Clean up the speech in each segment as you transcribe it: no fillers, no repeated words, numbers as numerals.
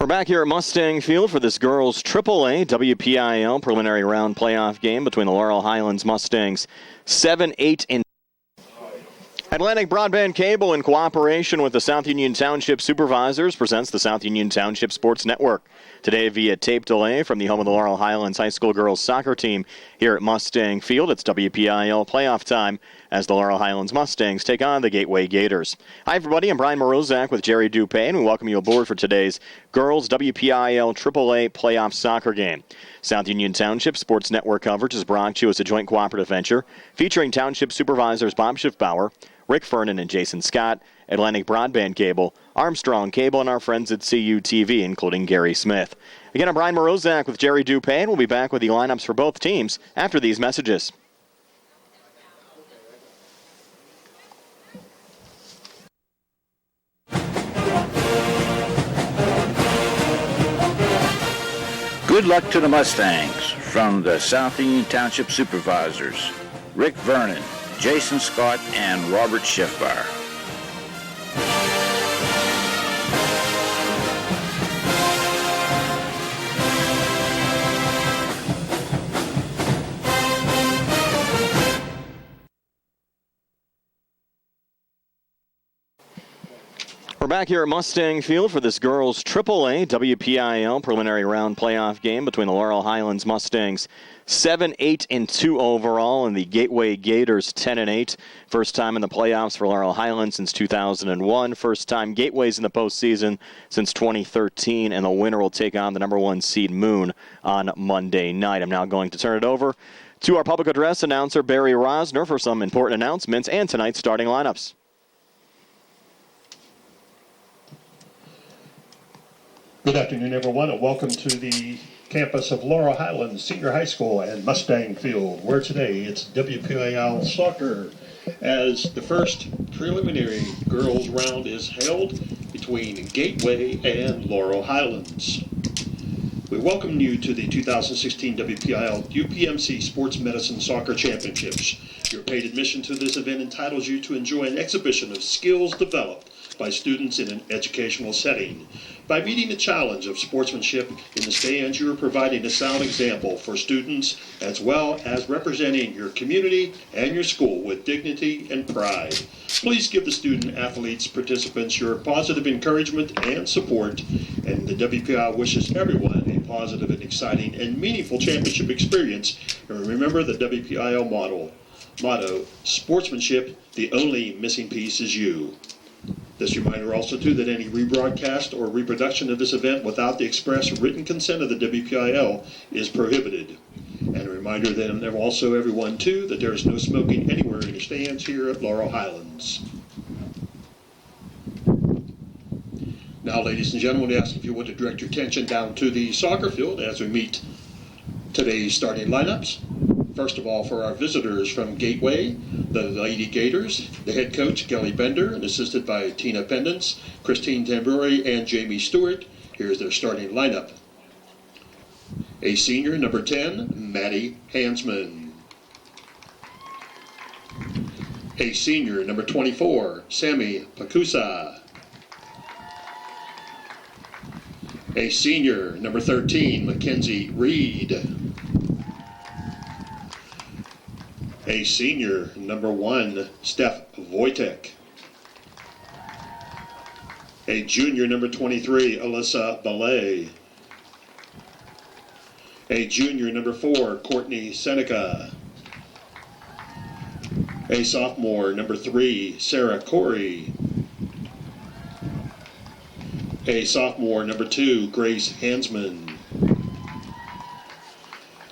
back here at Mustang Field for this girls AAA WPIAL preliminary round playoff game between the Laurel Highlands Mustangs 7-8 and Atlantic Broadband Cable, in cooperation with the South Union Township Supervisors, presents the South Union Township Sports Network. Today via tape delay from the home of the Laurel Highlands High School girls soccer team here at Mustang Field. It's WPIAL playoff time as the Laurel Highlands Mustangs take on the Gateway Gators. Hi, everybody. I'm Brian Morozak with Jerry Dupay, and we welcome you aboard for today's girls WPIAL AAA playoff soccer game. South Union Township Sports Network coverage is brought to you as a joint cooperative venture featuring Township Supervisors Bob Schiffbauer, Rick Fernan and Jason Scott, Atlantic Broadband Cable, Armstrong Cable, and our friends at CUTV, including Gary Smith. Again, I'm Brian Morozak with Jerry Dupay, and we'll be back with the lineups for both teams after these messages. Good luck to the Mustangs from the South Union Township Supervisors, Rick Vernon, Jason Scott, and Robert Schiffbauer. We're back here at Mustang Field for this girls AAA WPIAL preliminary round playoff game between the Laurel Highlands Mustangs 7-8-2 overall and the Gateway Gators 10-8. First time in the playoffs for Laurel Highlands since 2001. First time Gateways in the postseason since 2013, and the winner will take on the number one seed Moon on Monday night. I'm now going to turn it over to our public address announcer Barry Rosner for some important announcements and tonight's starting lineups. Good afternoon, everyone, and welcome to the campus of Laurel Highlands Senior High School and Mustang Field, where today it's WPIAL soccer as the first preliminary girls round is held between Gateway and Laurel Highlands. We welcome you to the 2016 WPIAL UPMC Sports Medicine Soccer Championships. Your paid admission to this event entitles you to enjoy an exhibition of skills developed by students in an educational setting. By meeting the challenge of sportsmanship in the stands, you are providing a sound example for students as well as representing your community and your school with dignity and pride. Please give the student athletes participants your positive encouragement and support, and the WPI wishes everyone a positive and exciting and meaningful championship experience. And remember the WPIL motto, sportsmanship, the only missing piece is you. This reminder also, too, that any rebroadcast or reproduction of this event without the express written consent of the WPIL is prohibited. And a reminder then also, everyone, too, that there is no smoking anywhere in the stands here at Laurel Highlands. Now, ladies and gentlemen, we ask if you would to direct your attention down to the soccer field as we meet today's starting lineups. First of all, for our visitors from Gateway, the Lady Gators, the head coach, Kelly Bender, and assisted by Tina Pendence, Christine Tamburi, and Jamie Stewart. Here's their starting lineup. A senior, number 10, Maddie Hansman. A senior, number 24, Sammy Pakusa. A senior, number 13, Mackenzie Reed. A senior, number 1, Steph Wojtek. A junior, number 23, Alyssa Ballet. A junior, number 4, Courtney Seneca. A sophomore, number 3, Sarah Corey. A sophomore, number 2, Grace Hansman.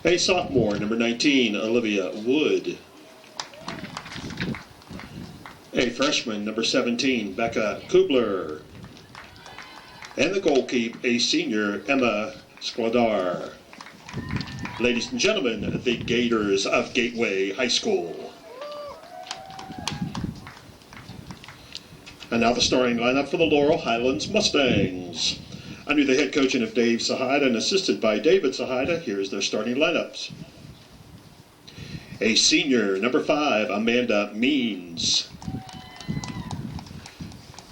A sophomore, number 19, Olivia Wood. A freshman, number 17, Becca Kubler. And the goalkeeper, a senior, Emma Skladar. Ladies and gentlemen, the Gators of Gateway High School. And now the starting lineup for the Laurel Highlands Mustangs. Under the head coaching of Dave Sahida and assisted by David Sahida, here's their starting lineups. A senior, number 5, Amanda Means.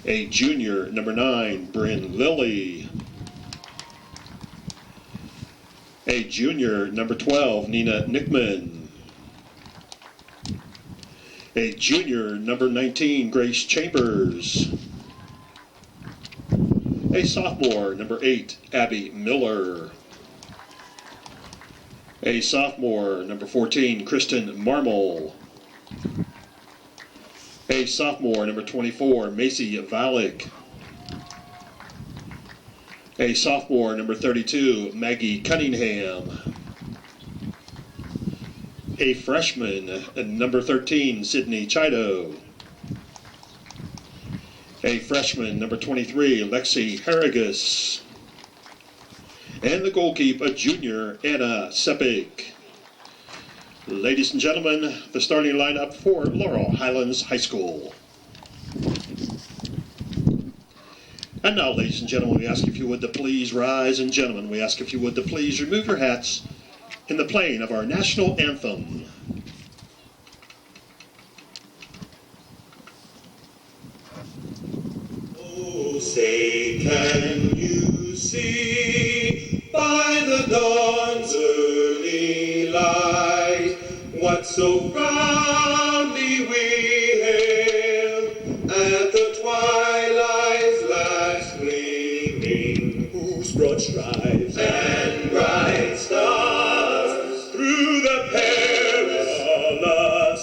A junior, number 9, Bryn Lilly. A junior, number 12, Nina Nickman. A junior, number 19, Grace Chambers. A sophomore, number 8, Abby Miller. A sophomore, number 14, Kristen Marmol. A sophomore, number 24, Macy Valick. A sophomore, number 32, Maggie Cunningham. A freshman, number 13, Sydney Chido. A freshman, number 23, Lexi Harrigus. And the goalkeeper, a junior, Anna Sepik. Ladies and gentlemen, the starting lineup for Laurel Highlands High School. And now, ladies and gentlemen, we ask if you would to please rise, and gentlemen, we ask if you would to please remove your hats in the playing of our national anthem. Oh, say, can you see by the dawn's early light what so proudly we hailed at the twilight's last gleaming, whose broad stripes and bright stars through the perilous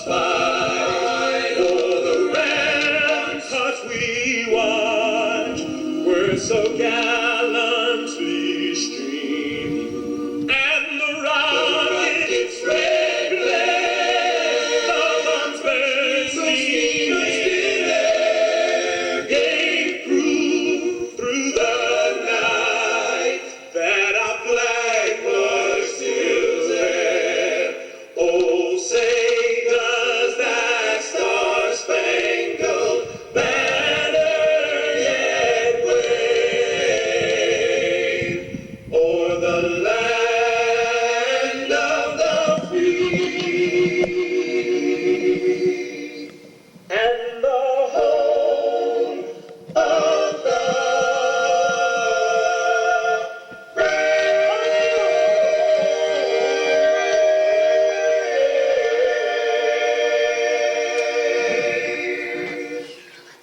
fight o'er the ramparts we watched were so gallantly streaming, and the rocket's red blaze, the guns bending air, gave proof through the night that our flag was still there. Oh, say does that star-spangled banner yet wave o'er the land of the free and the home of the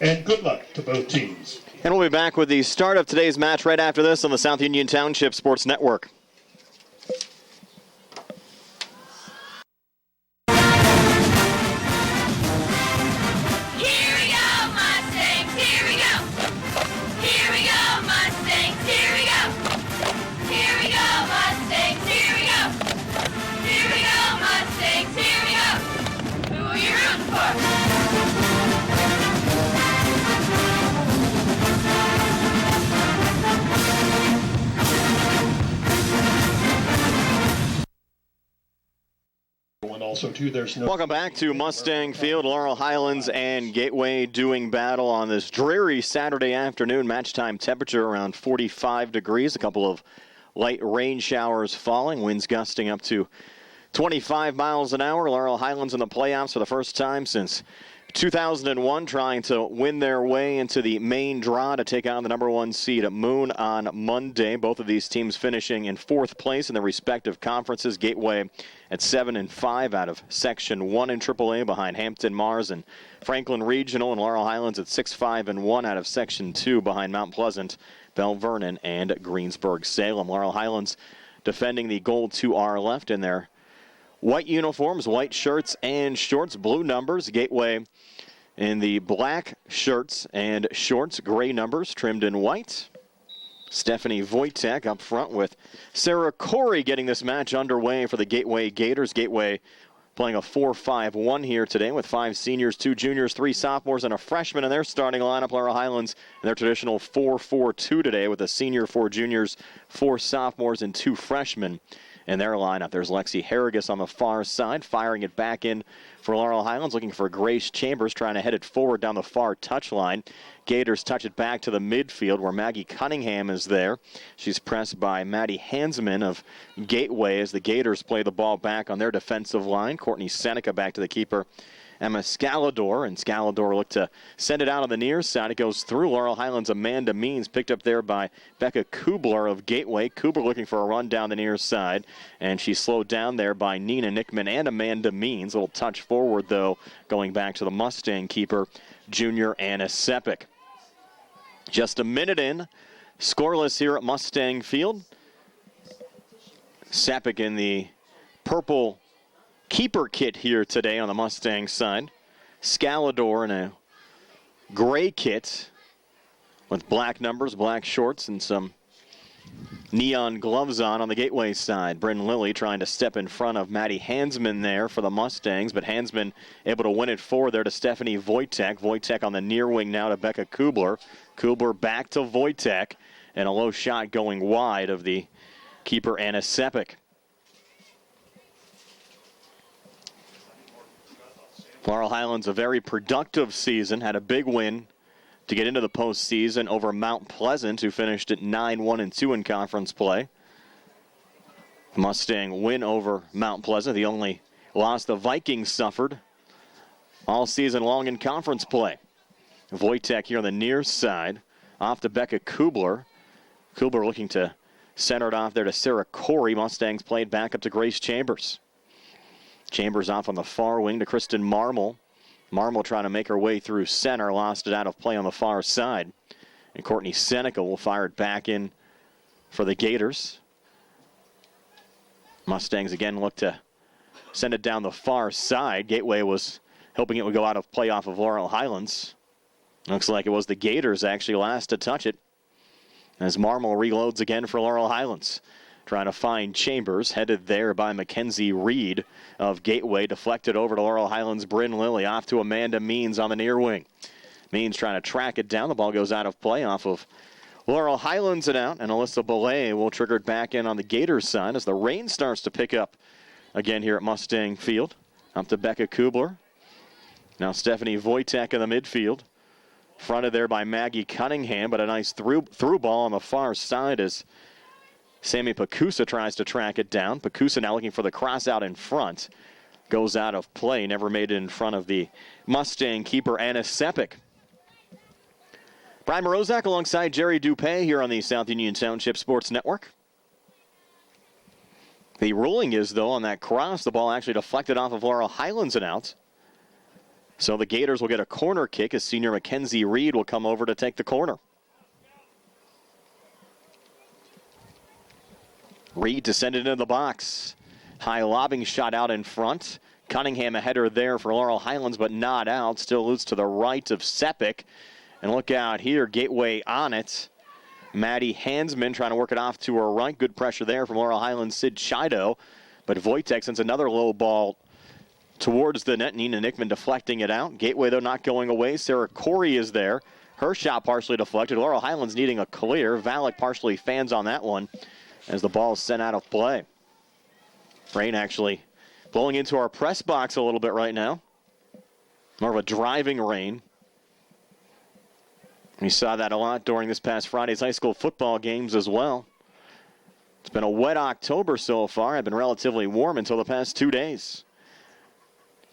And good luck to both teams. And we'll be back with the start of today's match right after this on the South Union Township Sports Network. Here we go, Mustangs! Here we go! Here we go, Mustangs! Here we go! Here we go, Mustangs! Here we go! Here we go, Mustangs! Here we go! Who are you rooting for? And also, too, there's no... Welcome back to Mustang Field. Laurel Highlands and Gateway doing battle on this dreary Saturday afternoon. Match time temperature around 45 degrees. A couple of light rain showers falling. Winds gusting up to 25 miles an hour. Laurel Highlands in the playoffs for the first time since 2001, trying to win their way into the main draw to take on the number 1 seed at Moon on Monday. Both of these teams finishing in 4th place in their respective conferences. Gateway at 7-5 out of Section 1 in AAA behind Hampton Mars and Franklin Regional, and Laurel Highlands at 6-5-1 out of Section 2 behind Mount Pleasant, Bell Vernon, and Greensburg-Salem. Laurel Highlands defending the gold to our left in their white uniforms, white shirts and shorts, blue numbers. Gateway in the black shirts and shorts, gray numbers trimmed in white. Stephanie Wojtek up front with Sarah Corey getting this match underway for the Gateway Gators. Gateway playing a 4-5-1 here today with 5 seniors, 2 juniors, 3 sophomores, and a freshman in their starting lineup. Laurel Highlands in their traditional 4-4-2 today with a senior, 4 juniors, 4 sophomores, and 2 freshmen in their lineup. There's Lexi Harrigus on the far side, firing it back in for Laurel Highlands, looking for Grace Chambers, trying to head it forward down the far touchline. Gators touch it back to the midfield where Maggie Cunningham is there. She's pressed by Maddie Hansman of Gateway as the Gators play the ball back on their defensive line. Courtney Seneca back to the keeper Emma Scalador, and Scalador looked to send it out on the near side. It goes through Laurel Highlands' Amanda Means, picked up there by Becca Kubler of Gateway. Kubler looking for a run down the near side, and she's slowed down there by Nina Nickman and Amanda Means. A little touch forward, though, going back to the Mustang keeper, junior Anna Sepik. Just a minute in, scoreless here at Mustang Field. Sepik in the purple keeper kit here today on the Mustang side. Scalador in a gray kit with black numbers, black shorts, and some neon gloves on the Gateway side. Bryn Lilly trying to step in front of Maddie Hansman there for the Mustangs, but Hansman able to win it forward there to Stephanie Wojtek. Wojtek on the near wing now to Becca Kubler. Kubler back to Wojtek, and a low shot going wide of the keeper Anna Sepik. Laurel Highlands, a very productive season, had a big win to get into the postseason over Mount Pleasant, who finished at 9-1-2 in conference play. Mustang win over Mount Pleasant, the only loss the Vikings suffered all season long in conference play. Wojtek here on the near side, off to Becca Kubler. Kubler looking to center it off there to Sarah Corey. Mustangs played back up to Grace Chambers. Chambers off on the far wing to Kristen Marmol. Marmol trying to make her way through center, lost it out of play on the far side. And Courtney Seneca will fire it back in for the Gators. Mustangs again look to send it down the far side. Gateway was hoping it would go out of play off of Laurel Highlands. Looks like it was the Gators actually last to touch it, as Marmol reloads again for Laurel Highlands. Trying to find Chambers, headed there by Mackenzie Reed of Gateway. Deflected over to Laurel Highlands' Bryn Lilly, off to Amanda Means on the near wing. Means trying to track it down. The ball goes out of play off of Laurel Highlands and out, and Alyssa Belay will trigger it back in on the Gators side as the rain starts to pick up again here at Mustang Field. Up to Becca Kubler. Now Stephanie Wojtek in the midfield. Fronted there by Maggie Cunningham, but a nice through ball on the far side as Sammy Pacusa tries to track it down. Pacusa now looking for the cross out in front. Goes out of play, never made it in front of the Mustang keeper Anna Sepik. Brian Morozak alongside Jerry Dupay here on the South Union Township Sports Network. The ruling is, though, on that cross, the ball actually deflected off of Laurel Highlands and out. So the Gators will get a corner kick as senior Mackenzie Reed will come over to take the corner. Reed to send it into the box. High lobbing shot out in front. Cunningham a header there for Laurel Highlands, but not out. Still loose to the right of Sepik. And look out here, Gateway on it. Maddie Hansman trying to work it off to her right. Good pressure there from Laurel Highlands' Sid Chido. But Wojtek sends another low ball towards the net. Nina Nickman deflecting it out. Gateway, though, not going away. Sarah Corey is there. Her shot partially deflected. Laurel Highlands needing a clear. Valak partially fans on that one as the ball is sent out of play. Rain actually blowing into our press box a little bit right now. More of a driving rain. We saw that a lot during this past Friday's high school football games as well. It's been a wet October so far. It's been relatively warm until the past 2 days.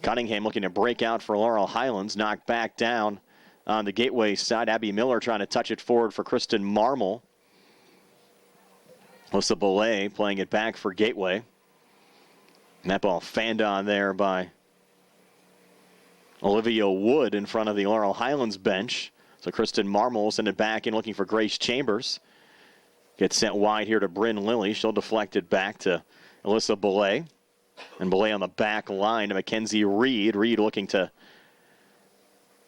Cunningham looking to break out for Laurel Highlands. Knocked back down on the Gateway side. Abby Miller trying to touch it forward for Kristen Marmol. Alyssa Belay playing it back for Gateway. And that ball fanned on there by Olivia Wood in front of the Laurel Highlands bench. So Kristen Marmol will send it back in looking for Grace Chambers. Gets sent wide here to Bryn Lilly. She'll deflect it back to Alyssa Belay. And Belay on the back line to Mackenzie Reed. Reed looking to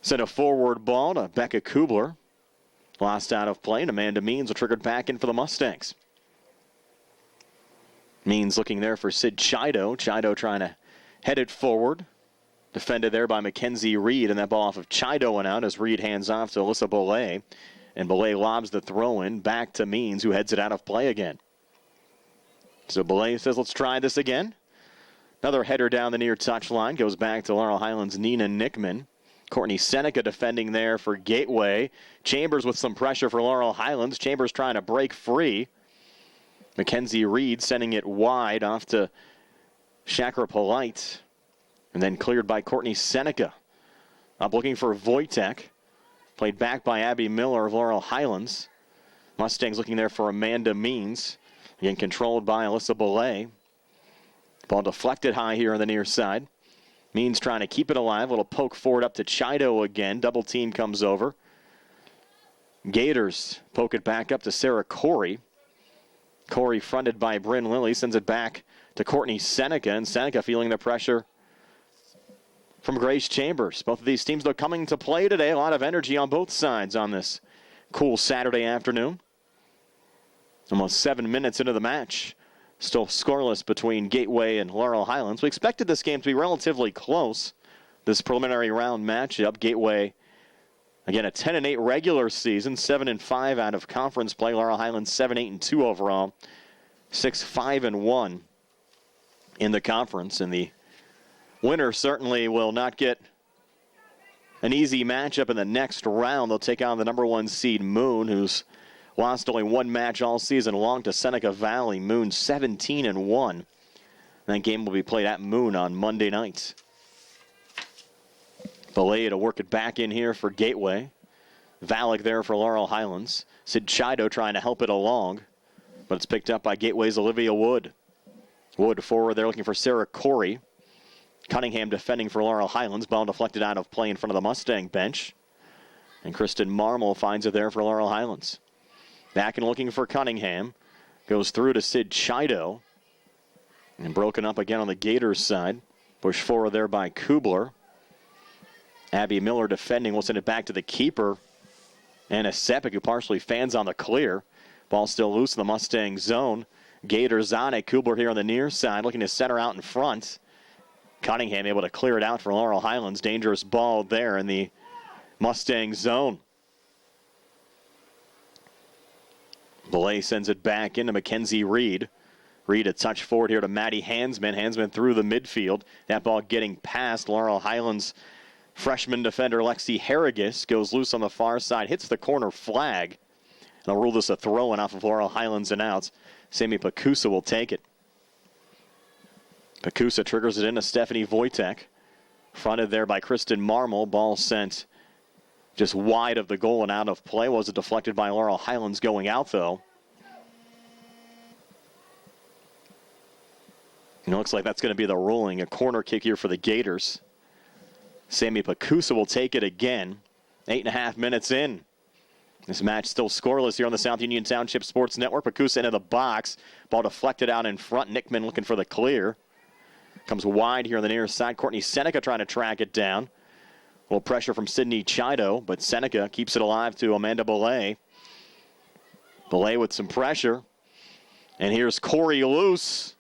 send a forward ball to Becca Kubler. Lost out of play, and Amanda Means will trigger it back in for the Mustangs. Means looking there for Sid Chido. Chido trying to head it forward. Defended there by Mackenzie Reed, and that ball off of Chido went out as Reed hands off to Alyssa Belay. And Belay lobs the throw in back to Means, who heads it out of play again. So Belay says, let's try this again. Another header down the near touchline. Goes back to Laurel Highlands' Nina Nickman. Courtney Seneca defending there for Gateway. Chambers with some pressure for Laurel Highlands. Chambers trying to break free. Mackenzie Reed sending it wide off to Shakra Polite. And then cleared by Courtney Seneca. Up looking for Wojtek. Played back by Abby Miller of Laurel Highlands. Mustangs looking there for Amanda Means. Again, controlled by Alyssa Belay. Ball deflected high here on the near side. Means trying to keep it alive. Little poke forward up to Chido again. Double team comes over. Gators poke it back up to Sarah Corey. Corey fronted by Bryn Lilly. Sends it back to Courtney Seneca. And Seneca feeling the pressure from Grace Chambers. Both of these teams, though, coming to play today. A lot of energy on both sides on this cool Saturday afternoon. Almost 7 minutes into the match. Still scoreless between Gateway and Laurel Highlands. We expected this game to be relatively close. This preliminary round matchup. Gateway, again, a 10-8 regular season. 7-5 out of conference play. Laurel Highlands 7-8-2 overall. 6-5-1 in the conference. And the winner certainly will not get an easy matchup in the next round. They'll take on the number 1 seed Moon, who's lost only one match all season long to Seneca Valley. Moon 17-1. That game will be played at Moon on Monday night. Belay to work it back in here for Gateway. Valak there for Laurel Highlands. Sid Chido trying to help it along, but it's picked up by Gateway's Olivia Wood. Wood forward there looking for Sarah Corey. Cunningham defending for Laurel Highlands. Ball deflected out of play in front of the Mustang bench. And Kristen Marmol finds it there for Laurel Highlands. Back and looking for Cunningham. Goes through to Sid Chido. And broken up again on the Gators side. Pushed forward there by Kubler. Abby Miller defending. Will send it back to the keeper. Anna Sepik, who partially fans on the clear. Ball still loose in the Mustang zone. Gators on it. Kubler here on the near side. Looking to center out in front. Cunningham able to clear it out for Laurel Highlands. Dangerous ball there in the Mustang zone. Belay sends it back into Mackenzie Reed. Reed a touch forward here to Maddie Hansman. Hansman through the midfield. That ball getting past Laurel Highlands freshman defender Lexi Harrigus. Goes loose on the far side. Hits the corner flag. And they'll rule this a throw-in off of Laurel Highlands and out. Sammy Pacusa will take it. Pacusa triggers it into Stephanie Wojtek. Fronted there by Kristen Marmol. Ball sent just wide of the goal and out of play. Was it deflected by Laurel Highlands going out, though? And it looks like that's going to be the ruling. A corner kick here for the Gators. Sammy Pacusa will take it again. 8.5 minutes in. This match still scoreless here on the South Union Township Sports Network. Pacusa into the box. Ball deflected out in front. Nickman looking for the clear. Comes wide here on the near side. Courtney Seneca trying to track it down. A little pressure from Sydney Chido, but Seneca keeps it alive to Amanda Belay. Belay with some pressure. And here's Corey loose.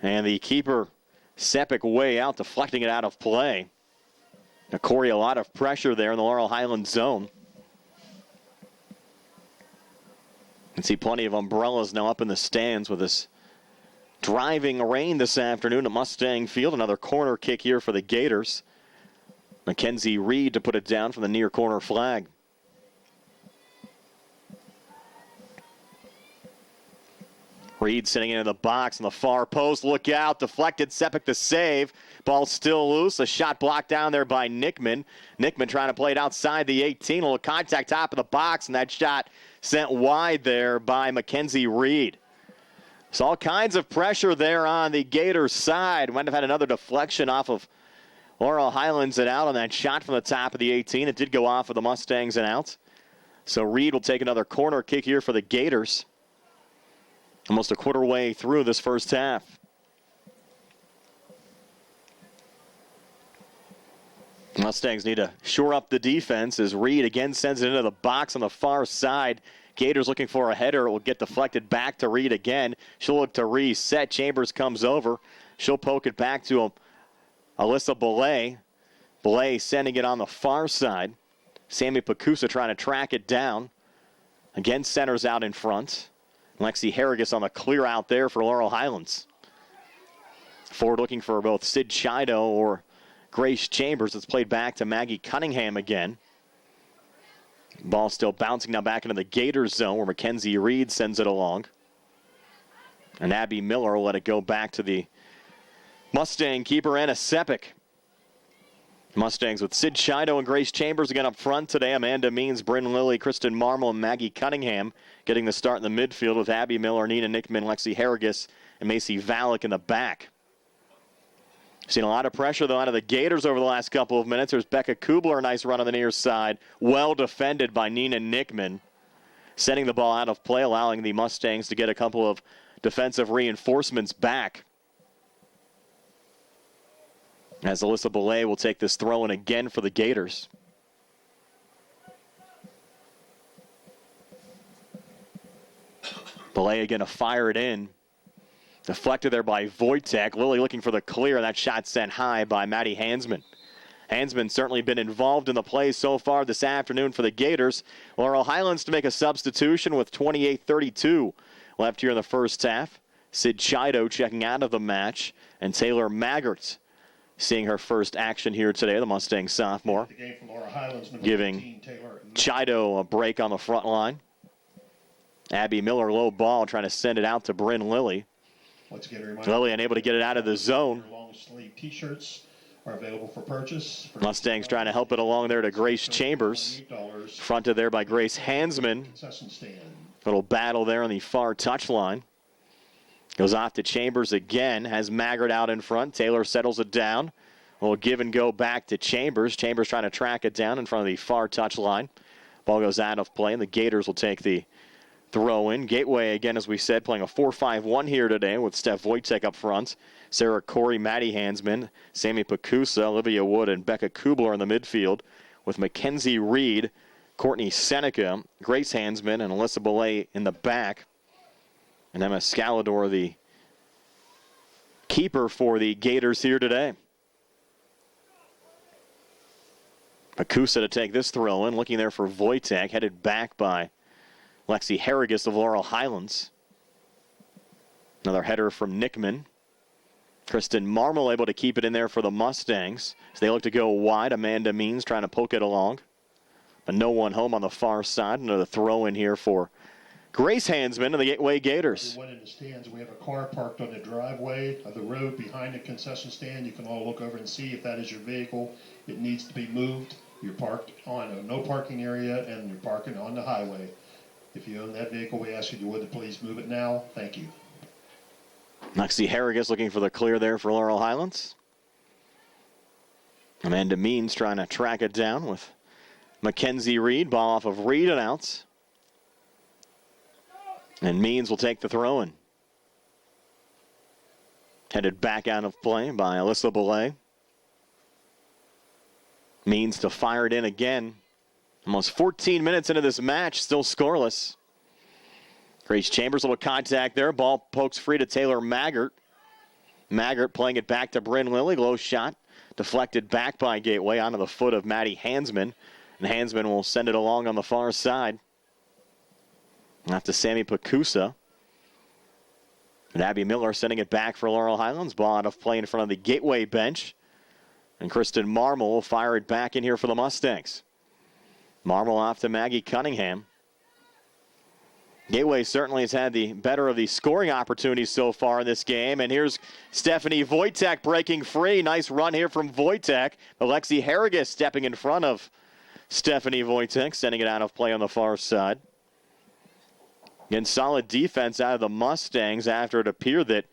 And the keeper, Sepik, way out, deflecting it out of play. Now Corey, a lot of pressure there in the Laurel Highlands zone. You can see plenty of umbrellas now up in the stands with this driving rain this afternoon at Mustang Field. Another corner kick here for the Gators. Mackenzie Reed to put it down from the near corner flag. Reed sitting into the box on the far post. Look out. Deflected. Sepik the save. Ball still loose. A shot blocked down there by Nickman. Nickman trying to play it outside the 18. A little contact top of the box, and that shot sent wide there by Mackenzie Reed. So all kinds of pressure there on the Gators side. Might have had another deflection off of Laurel Highlands and out on that shot from the top of the 18. It did go off of the Mustangs and out. So Reed will take another corner kick here for the Gators. Almost a quarter way through this first half. Mustangs need to shore up the defense as Reed again sends it into the box on the far side. Gators looking for a header. It will get deflected back to Reed again. She'll look to reset. Chambers comes over. She'll poke it back to Alyssa Belay. Belay sending it on the far side. Sammy Pacusa trying to track it down. Again, centers out in front. Lexi Harrigus on the clear out there for Laurel Highlands. Forward looking for both Sid Chido or Grace Chambers. It's played back to Maggie Cunningham again. Ball still bouncing now back into the Gators zone where Mackenzie Reed sends it along. And Abby Miller will let it go back to the Mustang keeper, Anna Sepik. Mustangs with Sid Chido and Grace Chambers again up front today. Amanda Means, Bryn Lilly, Kristen Marmol, and Maggie Cunningham getting the start in the midfield with Abby Miller, Nina Nickman, Lexi Harrigus, and Macy Valek in the back. Seen a lot of pressure, though, out of the Gators over the last couple of minutes. There's Becca Kubler, a nice run on the near side. Well defended by Nina Nickman. Sending the ball out of play, allowing the Mustangs to get a couple of defensive reinforcements back. As Alyssa Belay will take this throw in again for the Gators. Belay again to fire it in. Deflected there by Wojtek. Lilly looking for the clear. That shot sent high by Maddie Hansman. Hansman certainly been involved in the play so far this afternoon for the Gators. Laurel Highlands to make a substitution with 28:32 left here in the first half. Sid Chido checking out of the match. And Taylor Maggart seeing her first action here today, the Mustang sophomore. Giving Chido a break on the front line. Abby Miller, low ball, trying to send it out to Bryn Lilly. Lilly unable to get it out of the zone. Long sleeve t-shirts are available for purchase. Mustangs trying to help it along there to Grace Chambers. Fronted there by Grace Hansman. Little battle there on the far touchline. Goes off to Chambers again. Has Maggart out in front. Taylor settles it down. A little give and go back to Chambers. Chambers trying to track it down in front of the far touchline. Ball goes out of play, and the Gators will take the throw in. Gateway, again, as we said, playing a 4-5-1 here today with Steph Wojtek up front. Sarah Corey, Maddie Hansman, Sammy Pacusa, Olivia Wood, and Becca Kubler in the midfield with Mackenzie Reed, Courtney Seneca, Grace Hansman, and Alyssa Belay in the back. And Emma Scalador, the keeper for the Gators here today. Pacusa to take this throw in, looking there for Wojtek, headed back by Lexi Harrigus of Laurel Highlands. Another header from Nickman. Kristen Marmol able to keep it in there for the Mustangs. So they look to go wide. Amanda Means trying to poke it along. But no one home on the far side. Another throw in here for Grace Hansman of the Gateway Gators. Everyone in the stands, we have a car parked on the driveway of the road behind the concession stand. You can all look over and see if that is your vehicle. It needs to be moved. You're parked on a no parking area and you're parking on the highway. If you own that vehicle, we ask you to please move it now. Thank you. Lexi Harrigus looking for the clear there for Laurel Highlands. Amanda Means trying to track it down with Mackenzie Reed. Ball off of Reed and out. And Means will take the throw in. Headed back out of play by Alyssa Belay. Means to fire it in again. Almost 14 minutes into this match, still scoreless. Grace Chambers, a little contact there. Ball pokes free to Taylor Maggart. Maggart playing it back to Bryn Lilly. Low shot deflected back by Gateway onto the foot of Maddie Hansman. And Hansman will send it along on the far side. Off to Sammy Pacusa. And Abby Miller sending it back for Laurel Highlands. Ball out of play in front of the Gateway bench. And Kristen Marmol will fire it back in here for the Mustangs. Marmol off to Maggie Cunningham. Gateway certainly has had the better of the scoring opportunities so far in this game. And here's Stephanie Wojtek breaking free. Nice run here from Wojtek. Alexi Harrigus stepping in front of Stephanie Wojtek, sending it out of play on the far side. Again, solid defense out of the Mustangs after it appeared that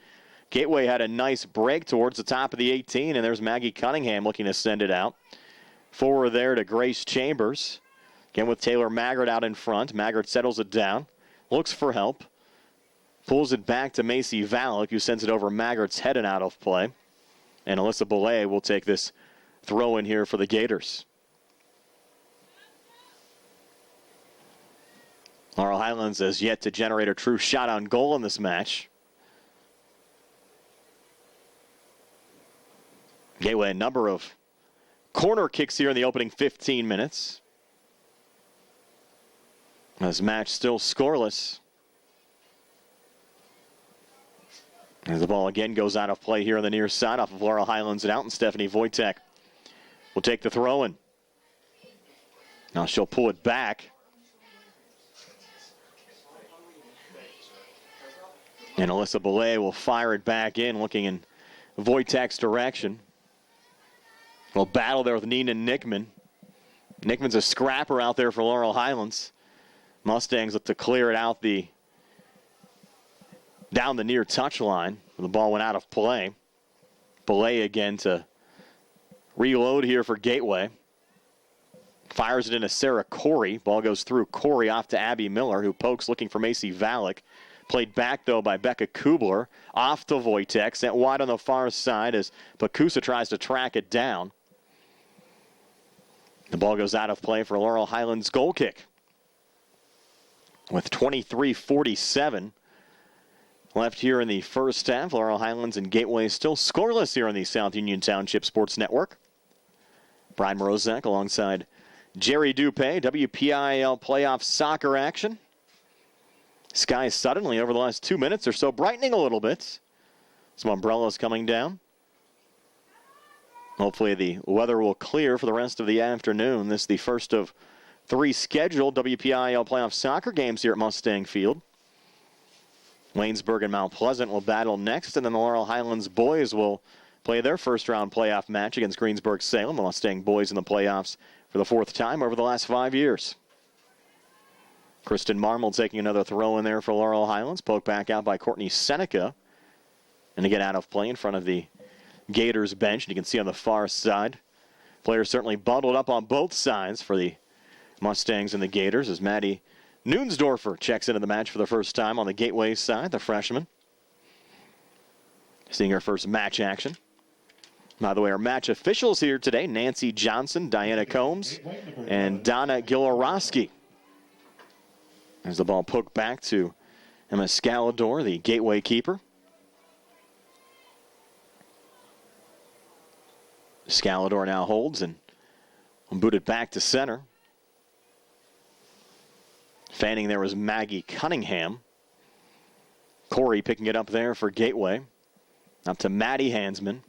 Gateway had a nice break towards the top of the 18. And there's Maggie Cunningham looking to send it out. Forward there to Grace Chambers. Again with Taylor Maggart out in front. Maggart settles it down. Looks for help. Pulls it back to Macy Valek, who sends it over Maggart's head and out of play. And Alyssa Belay will take this throw in here for the Gators. Laurel Highlands has yet to generate a true shot on goal in this match. Gateway, a number of corner kicks here in the opening 15 minutes. This match still scoreless. As the ball again goes out of play here on the near side off of Laurel Highlands and out, and Stephanie Wojtek will take the throw in. Now she'll pull it back. And Alyssa Belay will fire it back in, looking in Wojtek's direction. Well, battle there with Nina Nickman. Nickman's a scrapper out there for Laurel Highlands. Mustangs look to clear it out down the near touch line. The ball went out of play. Belay again to reload here for Gateway. Fires it into Sarah Corey. Ball goes through Corey off to Abby Miller, who pokes looking for Macy Valek. Played back, though, by Becca Kubler. Off to Wojtek. Sent wide on the far side as Pakusa tries to track it down. The ball goes out of play for Laurel Highlands' goal kick. With 23:47 left here in the first half, Laurel Highlands and Gateway still scoreless here on the South Union Township Sports Network. Brian Morozak alongside Jerry Dupé, WPIAL playoff soccer action. Skies suddenly, over the last 2 minutes or so, brightening a little bit. Some umbrellas coming down. Hopefully the weather will clear for the rest of the afternoon. This is the first of 3 scheduled WPIAL playoff soccer games here at Mustang Field. Waynesburg and Mount Pleasant will battle next, and then the Laurel Highlands boys will play their first-round playoff match against Greensburg-Salem. The Mustang boys in the playoffs for the 4th time over the last 5 years. Kristen Marmol taking another throw in there for Laurel Highlands. Poked back out by Courtney Seneca. And to get out of play in front of the Gators bench. And you can see on the far side, players certainly bundled up on both sides for the Mustangs and the Gators as Maddie Nuensdorfer checks into the match for the first time on the Gateway side, the freshman. Seeing her first match action. By the way, our match officials here today, Nancy Johnson, Diana Combs, and Donna Gilorowski. As the ball poked back to Emma Scalador, the Gateway keeper. Scalador now holds and booted back to center. Fanning there was Maggie Cunningham. Corey picking it up there for Gateway. Up to Maddie Hansman.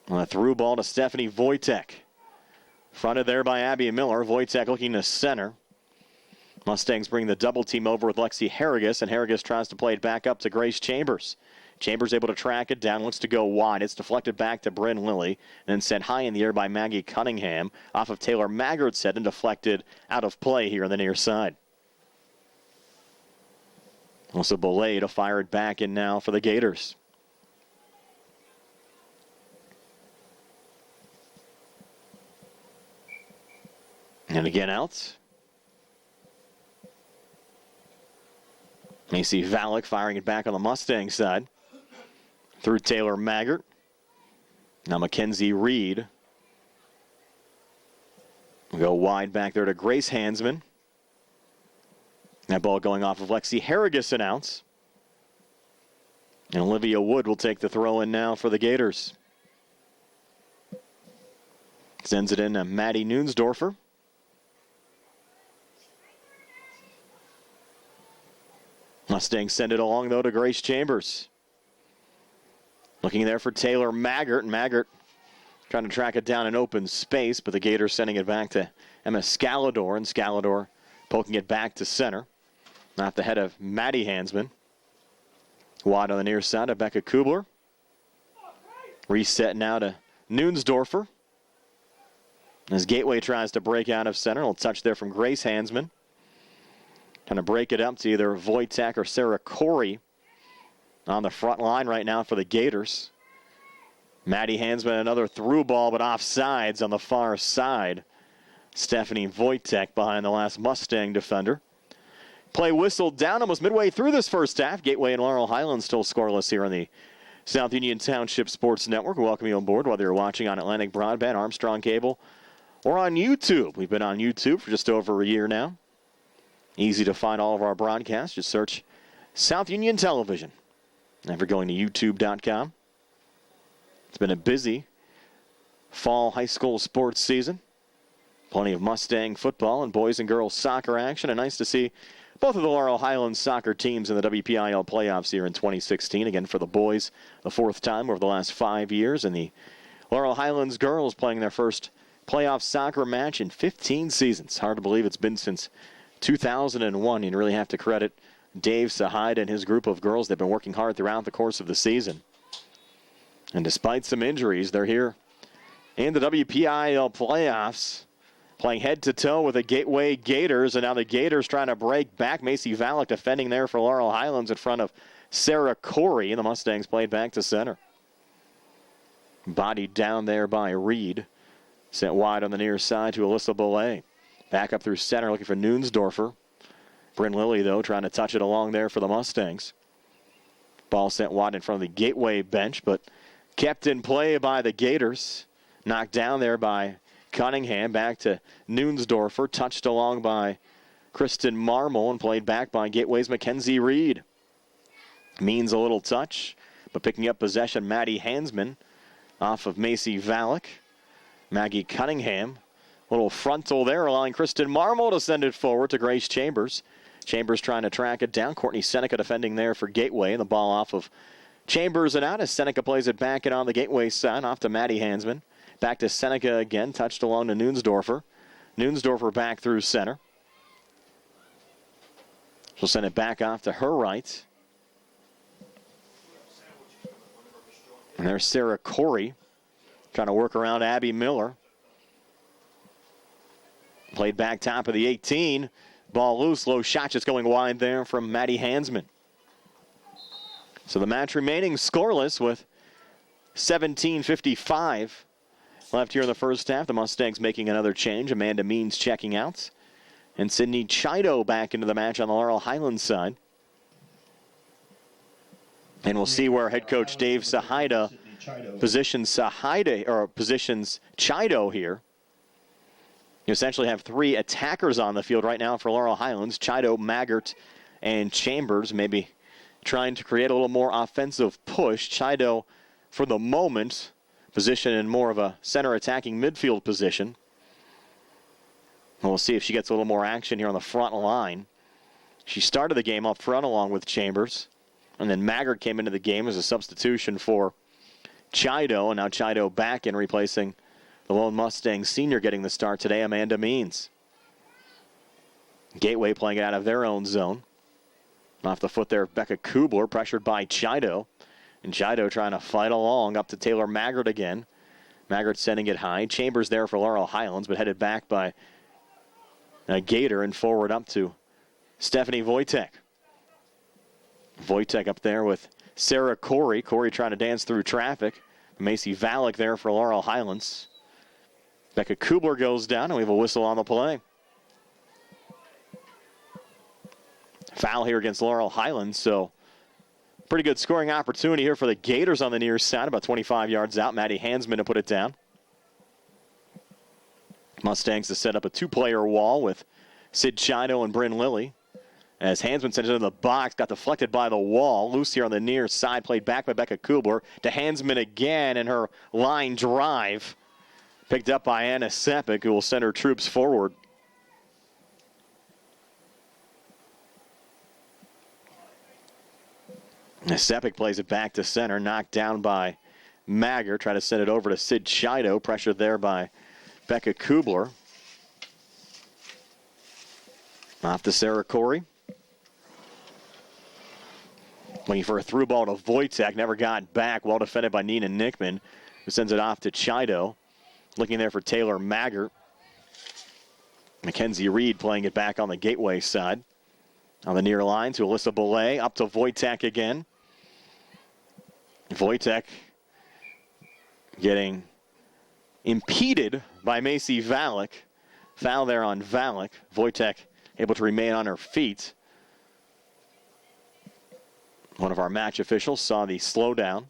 On a through ball to Stephanie Wojtek. Fronted there by Abby Miller. Wojtek looking to center. Mustangs bring the double team over with Lexi Harrigus, and Harrigus tries to play it back up to Grace Chambers. Chambers able to track it down, looks to go wide. It's deflected back to Bryn Lilly, and then sent high in the air by Maggie Cunningham. Off of Taylor Maggart's head and deflected out of play here on the near side. Also Belay to fire it back in now for the Gators. And again out. Macy Valek firing it back on the Mustang side. Through Taylor Maggart. Now Mackenzie Reed. We'll go wide back there to Grace Hansman. That ball going off of Lexi Harrigus an ounce. And Olivia Wood will take the throw in now for the Gators. Sends it in to Maddie Nuensdorfer. Mustangs send it along, though, to Grace Chambers. Looking there for Taylor Maggart, and Maggart trying to track it down in open space, but the Gators sending it back to Emma Scalador, and Scalador poking it back to center. Off the head of Maddie Hansman. Wide on the near side of Becca Kubler. Reset now to Nuensdorfer. As Gateway tries to break out of center, a touch there from Grace Hansman. Trying to break it up to either Wojtek or Sarah Corey on the front line right now for the Gators. Maddie Hansman, another through ball, but offsides on the far side. Stephanie Wojtek behind the last Mustang defender. Play whistled down almost midway through this first half. Gateway and Laurel Highlands still scoreless here on the South Union Township Sports Network. We welcome you on board, whether you're watching on Atlantic Broadband, Armstrong Cable, or on YouTube. We've been on YouTube for just over a year now. Easy to find all of our broadcasts. Just search South Union Television. Never going to YouTube.com. It's been a busy fall high school sports season. Plenty of Mustang football and boys and girls soccer action. And nice to see both of the Laurel Highlands soccer teams in the WPIAL playoffs here in 2016. Again, for the boys, the 4th time over the last 5 years. And the Laurel Highlands girls playing their first playoff soccer match in 15 seasons. Hard to believe it's been since 2001. You really have to credit Dave Sahide and his group of girls. They've been working hard throughout the course of the season. And despite some injuries, they're here in the WPIAL playoffs, playing head-to-toe with the Gateway Gators, and now the Gators trying to break back. Macy Valek defending there for Laurel Highlands in front of Sarah Corey, and the Mustangs played back to center. Bodied down there by Reed. Sent wide on the near side to Alyssa Belay. Back up through center looking for Nuensdorfer. Bryn Lilly, though, trying to touch it along there for the Mustangs. Ball sent wide in front of the Gateway bench, but kept in play by the Gators. Knocked down there by Cunningham. Back to Nuensdorfer. Touched along by Kristen Marmol and played back by Gateway's Mackenzie Reed. Means a little touch, but picking up possession, Maddie Hansman off of Macy Valek. Maggie Cunningham, little frontal there, allowing Kristen Marmol to send it forward to Grace Chambers. Chambers trying to track it down. Courtney Seneca defending there for Gateway, and the ball off of Chambers and out as Seneca plays it back and on the Gateway side, off to Maddie Hansman. Back to Seneca again, touched along to Nuensdorfer. Nuensdorfer back through center. She'll send it back off to her right. And there's Sarah Corey trying to work around Abby Miller. Played back top of the 18. Ball loose, low shot just going wide there from Maddie Hansman. So the match remaining scoreless with 17:55 left here in the first half. The Mustangs making another change. Amanda Means checking out. And Sydney Chido back into the match on the Laurel Highlands side. And we'll see where head coach Dave Sahida positions Chido here. You essentially have three attackers on the field right now for Laurel Highlands. Chido, Maggart, and Chambers maybe trying to create a little more offensive push. Chido, for the moment, positioned in more of a center attacking midfield position. And we'll see if she gets a little more action here on the front line. She started the game up front along with Chambers. And then Maggart came into the game as a substitution for Chido. And now Chido back in, replacing the lone Mustang senior getting the start today, Amanda Means. Gateway playing it out of their own zone. Off the foot there, Becca Kubler, pressured by Chido. And Chido trying to fight along up to Taylor Maggart again. Maggart sending it high. Chambers there for Laurel Highlands, but headed back by Gator and forward up to Stephanie Wojtek. Wojtek up there with Sarah Corey. Corey trying to dance through traffic. Macy Valek there for Laurel Highlands. Becca Kubler goes down, and we have a whistle on the play. Foul here against Laurel Highlands, so pretty good scoring opportunity here for the Gators on the near side, about 25 yards out. Maddie Hansman to put it down. Mustangs to set up a two-player wall with Sid Chido and Bryn Lilly. As Hansman sends it into the box, got deflected by the wall. Loose here on the near side, played back by Becca Kubler. To Hansman again, and her line drive picked up by Anna Sepik, who will send her troops forward. Sepik plays it back to center, knocked down by Magger. Try to send it over to Sid Chido, pressured there by Becca Kubler. Off to Sarah Corey. Looking for a through ball to Wojtek, never got back. Well defended by Nina Nickman, who sends it off to Chido. Looking there for Taylor Maggart. Mackenzie Reed playing it back on the Gateway side. On the near line to Alyssa Belay, up to Wojtek again. Wojtek getting impeded by Macy Valek. Foul there on Valek. Wojtek able to remain on her feet. One of our match officials saw the slowdown.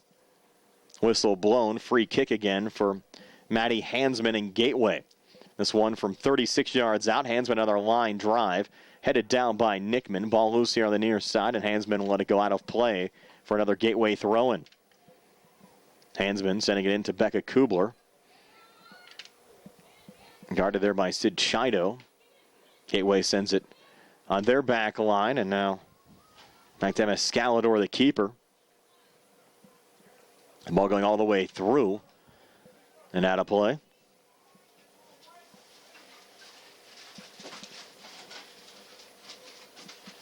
Whistle blown. Free kick again for Maddie Hansman and Gateway. This one from 36 yards out. Hansman another line drive. Headed down by Nickman. Ball loose here on the near side, and Hansman will let it go out of play for another Gateway throw-in. Hansman sending it in to Becca Kubler. Guarded there by Sid Chido. Gateway sends it on their back line, and now back to Escalador, the keeper. The ball going all the way through and out of play.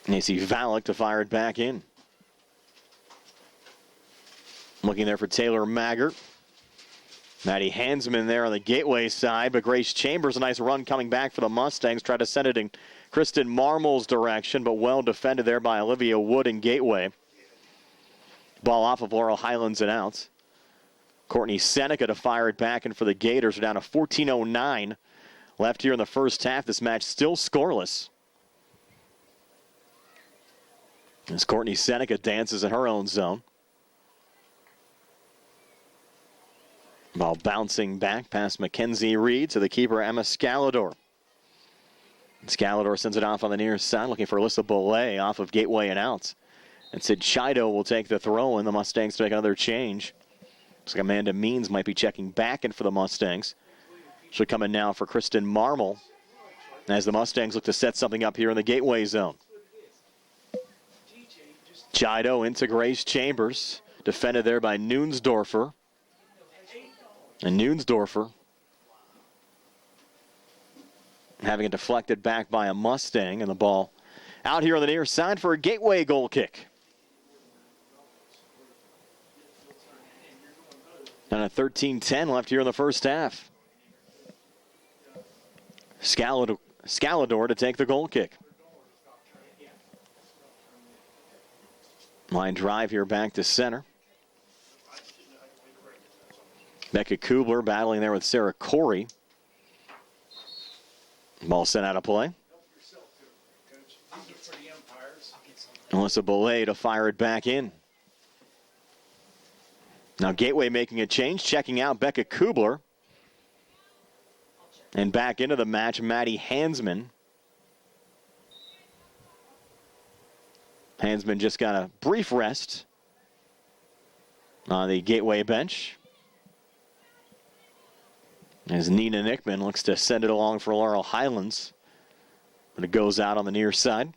Macy Valek to fire it back in. Looking there for Taylor Maggart. Maddie Hansman there on the Gateway side, but Grace Chambers, a nice run coming back for the Mustangs. Tried to send it in Kristen Marmel's direction, but well defended there by Olivia Wood in Gateway. Ball off of Laurel Highlands and out. Courtney Seneca to fire it back in for the Gators. We're down to 14:09 left here in the first half. This match still scoreless. As Courtney Seneca dances in her own zone. Ball bouncing back past Mackenzie Reed to the keeper, Emma Scalador. Scalador sends it off on the near side, looking for Alyssa Belay off of Gateway and out. And Sid Chido will take the throw, and the Mustangs to make another change. Looks like Amanda Means might be checking back in for the Mustangs. She'll come in now for Kristen Marmel as the Mustangs look to set something up here in the Gateway zone. Chido into Grace Chambers, defended there by Nuensdorfer. And Nuensdorfer having it deflected back by a Mustang, and the ball out here on the near side for a Gateway goal kick. And a 13-10 left here in the first half. Scalador to take the goal kick. Line drive here back to center. Becca Kubler battling there with Sarah Corey. Ball sent out of play. Alyssa Belay to fire it back in. Now Gateway making a change, checking out Becca Kubler. And back into the match, Maddie Hansman. Hansman just got a brief rest on the Gateway bench. As Nina Nickman looks to send it along for Laurel Highlands. But it goes out on the near side.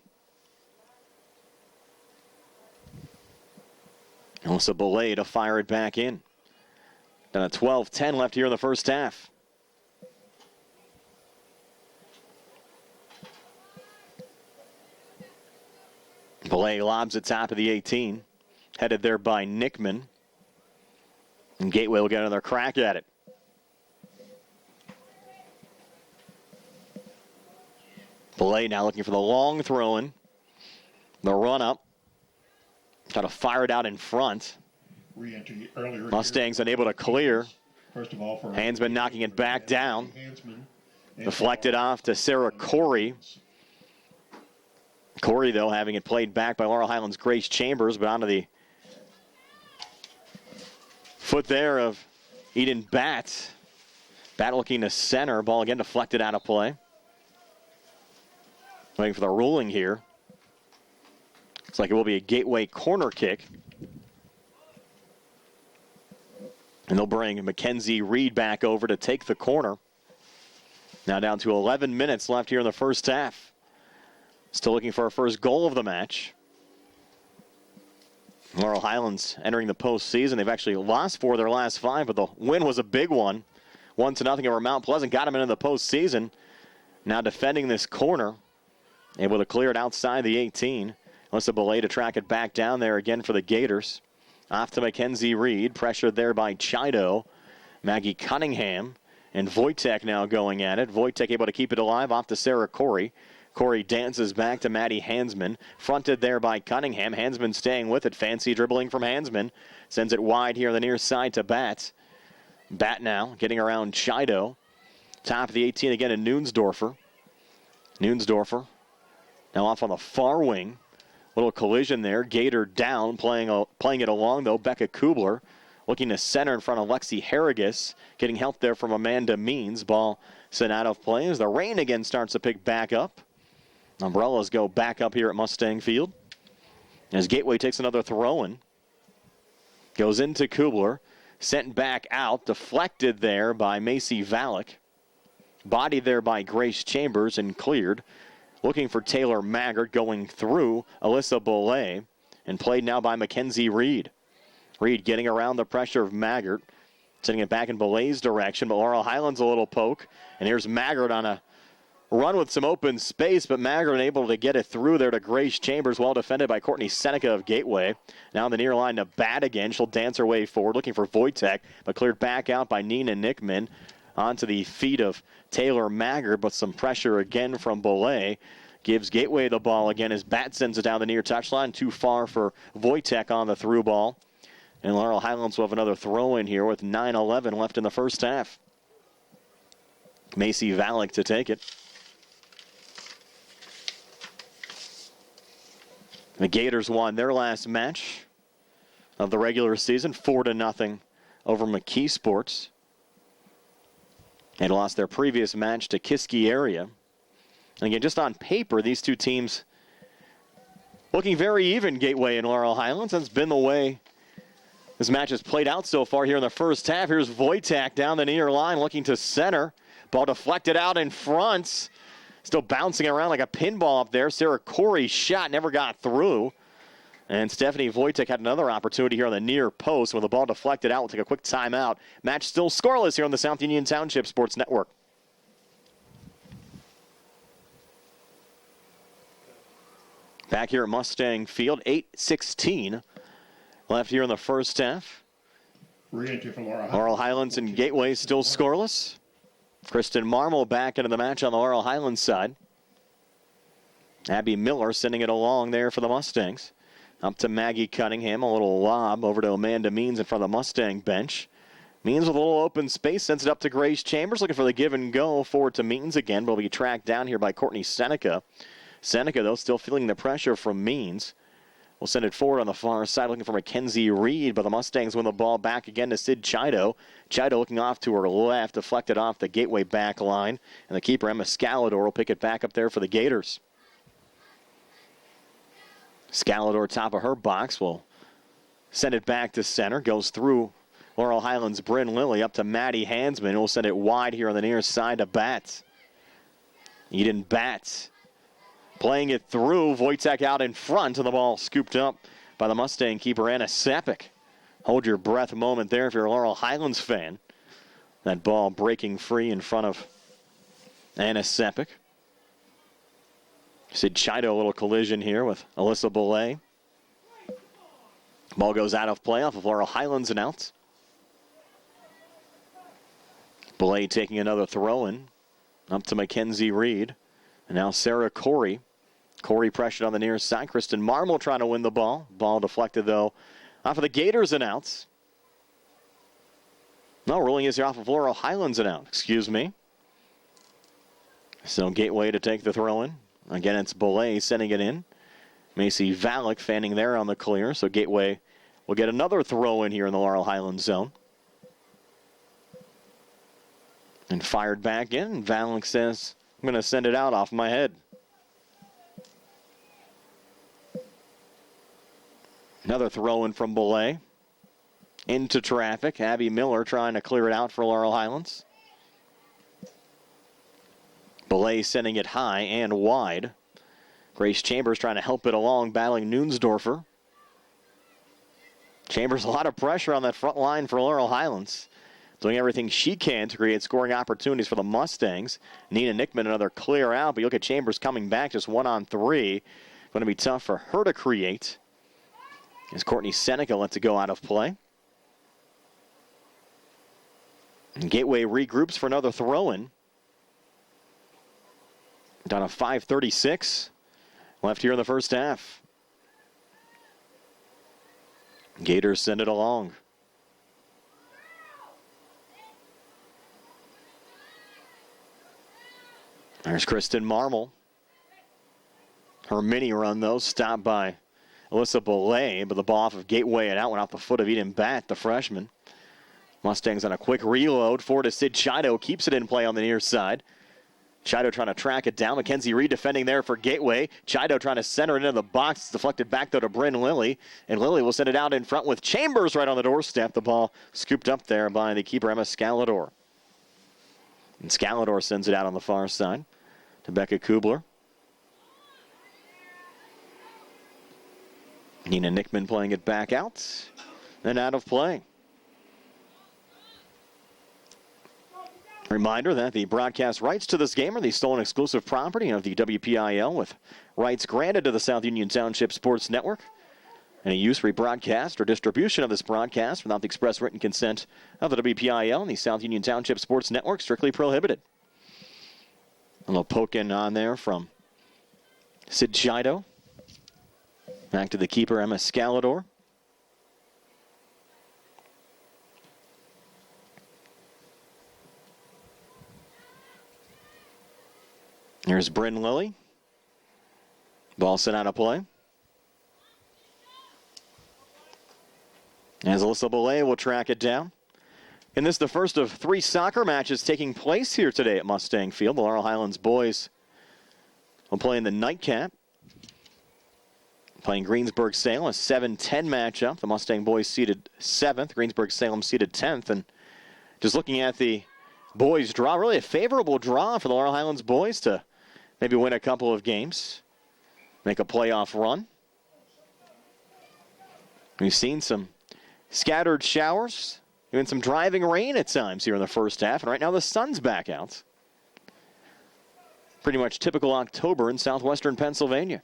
Alyssa Belay to fire it back in. Down to 12-10 left here in the first half. Belay lobs it top of the 18. Headed there by Nickman. And Gateway will get another crack at it. Belay now looking for the long throw in. The run up. Got to fire it out in front. Re-entry earlier. Mustangs unable to clear. First of all, for Hansman knocking it back down. Hansman. Deflected off to Sarah Corey. Corey, though, having it played back by Laurel Highlands' Grace Chambers, but onto the foot there of Eden Batt. Batt looking to center. Ball again deflected out of play. Waiting for the ruling here. Looks like it will be a Gateway corner kick. And they'll bring Mackenzie Reed back over to take the corner. Now down to 11 minutes left here in the first half. Still looking for our first goal of the match. Laurel Highlands entering the postseason. They've actually lost 4 of their last 5, but the win was a big one. 1-0 over Mount Pleasant. Got them into the postseason. Now defending this corner. Able to clear it outside the 18. Alyssa Belay to track it back down there again for the Gators. Off to Mackenzie Reed. Pressured there by Chido. Maggie Cunningham. And Wojtek now going at it. Wojtek able to keep it alive. Off to Sarah Corey. Corey dances back to Maddie Hansman. Fronted there by Cunningham. Hansman staying with it. Fancy dribbling from Hansman. Sends it wide here on the near side to Batt. Batt now getting around Chido. Top of the 18 again to Nuensdorfer. Nuensdorfer now off on the far wing. Little collision there. Gator down. Playing it along, though. Becca Kubler looking to center in front of Lexi Harrigus. Getting help there from Amanda Means. Ball sent out of play as the rain again starts to pick back up. Umbrellas go back up here at Mustang Field. As Gateway takes another throw-in. Goes into Kubler. Sent back out. Deflected there by Macy Valek. Bodied there by Grace Chambers and cleared. Looking for Taylor Maggart going through Alyssa Belay. And played now by Mackenzie Reed. Reed getting around the pressure of Maggart. Sending it back in Belay's direction. But Laurel Highlands a little poke. And here's Maggart on a run with some open space, but Magrin able to get it through there to Grace Chambers, well defended by Courtney Seneca of Gateway. Now on the near line to bat again. She'll dance her way forward, looking for Wojtek, but cleared back out by Nina Nickman. Onto the feet of Taylor Maggard, but some pressure again from Belay. Gives Gateway the ball again as Bat sends it down the near touchline. Too far for Wojtek on the through ball. And Laurel Highlands will have another throw in here with 9:11 left in the first half. Macy Valek to take it. The Gators won their last match of the regular season, 4-0 over McKee Sports. They lost their previous match to Kiski area. And again, just on paper, these two teams looking very even, Gateway and Laurel Highlands. That's been the way this match has played out so far here in the first half. Here's Wojtek down the near line looking to center. Ball deflected out in front. Still bouncing around like a pinball up there. Sarah Corey's shot never got through. And Stephanie Wojtek had another opportunity here on the near post when the ball deflected out. We'll take a quick timeout. Match still scoreless here on the South Union Township Sports Network. Back here at Mustang Field, 8:16 left here in the first half. Re-entry from Laurel Highlands and Gateway still scoreless. Kristen Marmol back into the match on the Laurel Highlands side. Abby Miller sending it along there for the Mustangs. Up to Maggie Cunningham, a little lob over to Amanda Means in front of the Mustang bench. Means with a little open space, sends it up to Grace Chambers, looking for the give and go. Forward to Means again, but will be tracked down here by Courtney Seneca. Seneca, though, still feeling the pressure from Means. We'll send it forward on the far side, looking for Mackenzie Reed, but the Mustangs win the ball back again to Sid Chido. Chido looking off to her left, deflected off the Gateway back line, and the keeper, Emma Scalador, will pick it back up there for the Gators. Scalador, top of her box, will send it back to center. Goes through Laurel Highlands' Bryn Lilly up to Maddie Hansman. Will send it wide here on the near side to Bat. Eden Bat playing it through. Wojtek out in front, and the ball scooped up by the Mustang keeper, Anna Sapik. Hold your breath a moment there if you're a Laurel Highlands fan. That ball breaking free in front of Anna Sapik. Sid Chido, a little collision here with Alyssa Belay. Ball goes out of play off of Laurel Highlands and out. Belay taking another throw in. Up to Mackenzie Reed. And now Sarah Corey. Corey pressured on the near side. Kristen Marmol trying to win the ball. Ball deflected, though, off of the Gators and outs. No, ruling is here off of Laurel Highlands and out. Excuse me. So Gateway to take the throw in. Again, it's Belay sending it in. Macy Valek fanning there on the clear. So Gateway will get another throw in here in the Laurel Highlands zone. And fired back in. Valek says, I'm going to send it out off my head. Another throw in from Belay. Into traffic. Abby Miller trying to clear it out for Laurel Highlands. Belay sending it high and wide. Grace Chambers trying to help it along, battling Nuensdorfer. Chambers, a lot of pressure on that front line for Laurel Highlands. Doing everything she can to create scoring opportunities for the Mustangs. Nina Nickman, another clear out, but you look at Chambers coming back just 1-on-3. Going to be tough for her to create. As Courtney Seneca lets it go out of play. And Gateway regroups for another throw-in. Down to 5:36 left here in the first half. Gators send it along. There's Kristen Marmol. Her mini run, though, stopped by Alyssa Belay, but the ball off of Gateway and out went off the foot of Eden Bat, the freshman. Mustangs on a quick reload. Forward to Sid Chido, keeps it in play on the near side. Chido trying to track it down. Mackenzie Reed defending there for Gateway. Chido trying to center it into the box. It's deflected back, though, to Bryn Lilly. And Lilly will send it out in front with Chambers right on the doorstep. The ball scooped up there by the keeper, Emma Scalador. And Scalador sends it out on the far side to Becca Kubler. Nina Nickman playing it back out and out of play. Reminder that the broadcast rights to this game are the sole and exclusive property of the WPIAL, with rights granted to the South Union Township Sports Network. Any use, rebroadcast, or distribution of this broadcast without the express written consent of the WPIAL and the South Union Township Sports Network strictly prohibited. A little poking on there from Sid Shido. Back to the keeper, Emma Scalador. Here's Bryn Lilly. Ball sent out of play. As Alyssa Belay will track it down. And this is the first of 3 soccer matches taking place here today at Mustang Field. The Laurel Highlands boys will play in the nightcap. Playing Greensburg-Salem, a 7-10 matchup. The Mustang boys seated 7th. Greensburg-Salem seated 10th. And just looking at the boys' draw, really a favorable draw for the Laurel Highlands boys to maybe win a couple of games, make a playoff run. We've seen some scattered showers, even some driving rain at times here in the first half. And right now the sun's back out. Pretty much typical October in southwestern Pennsylvania.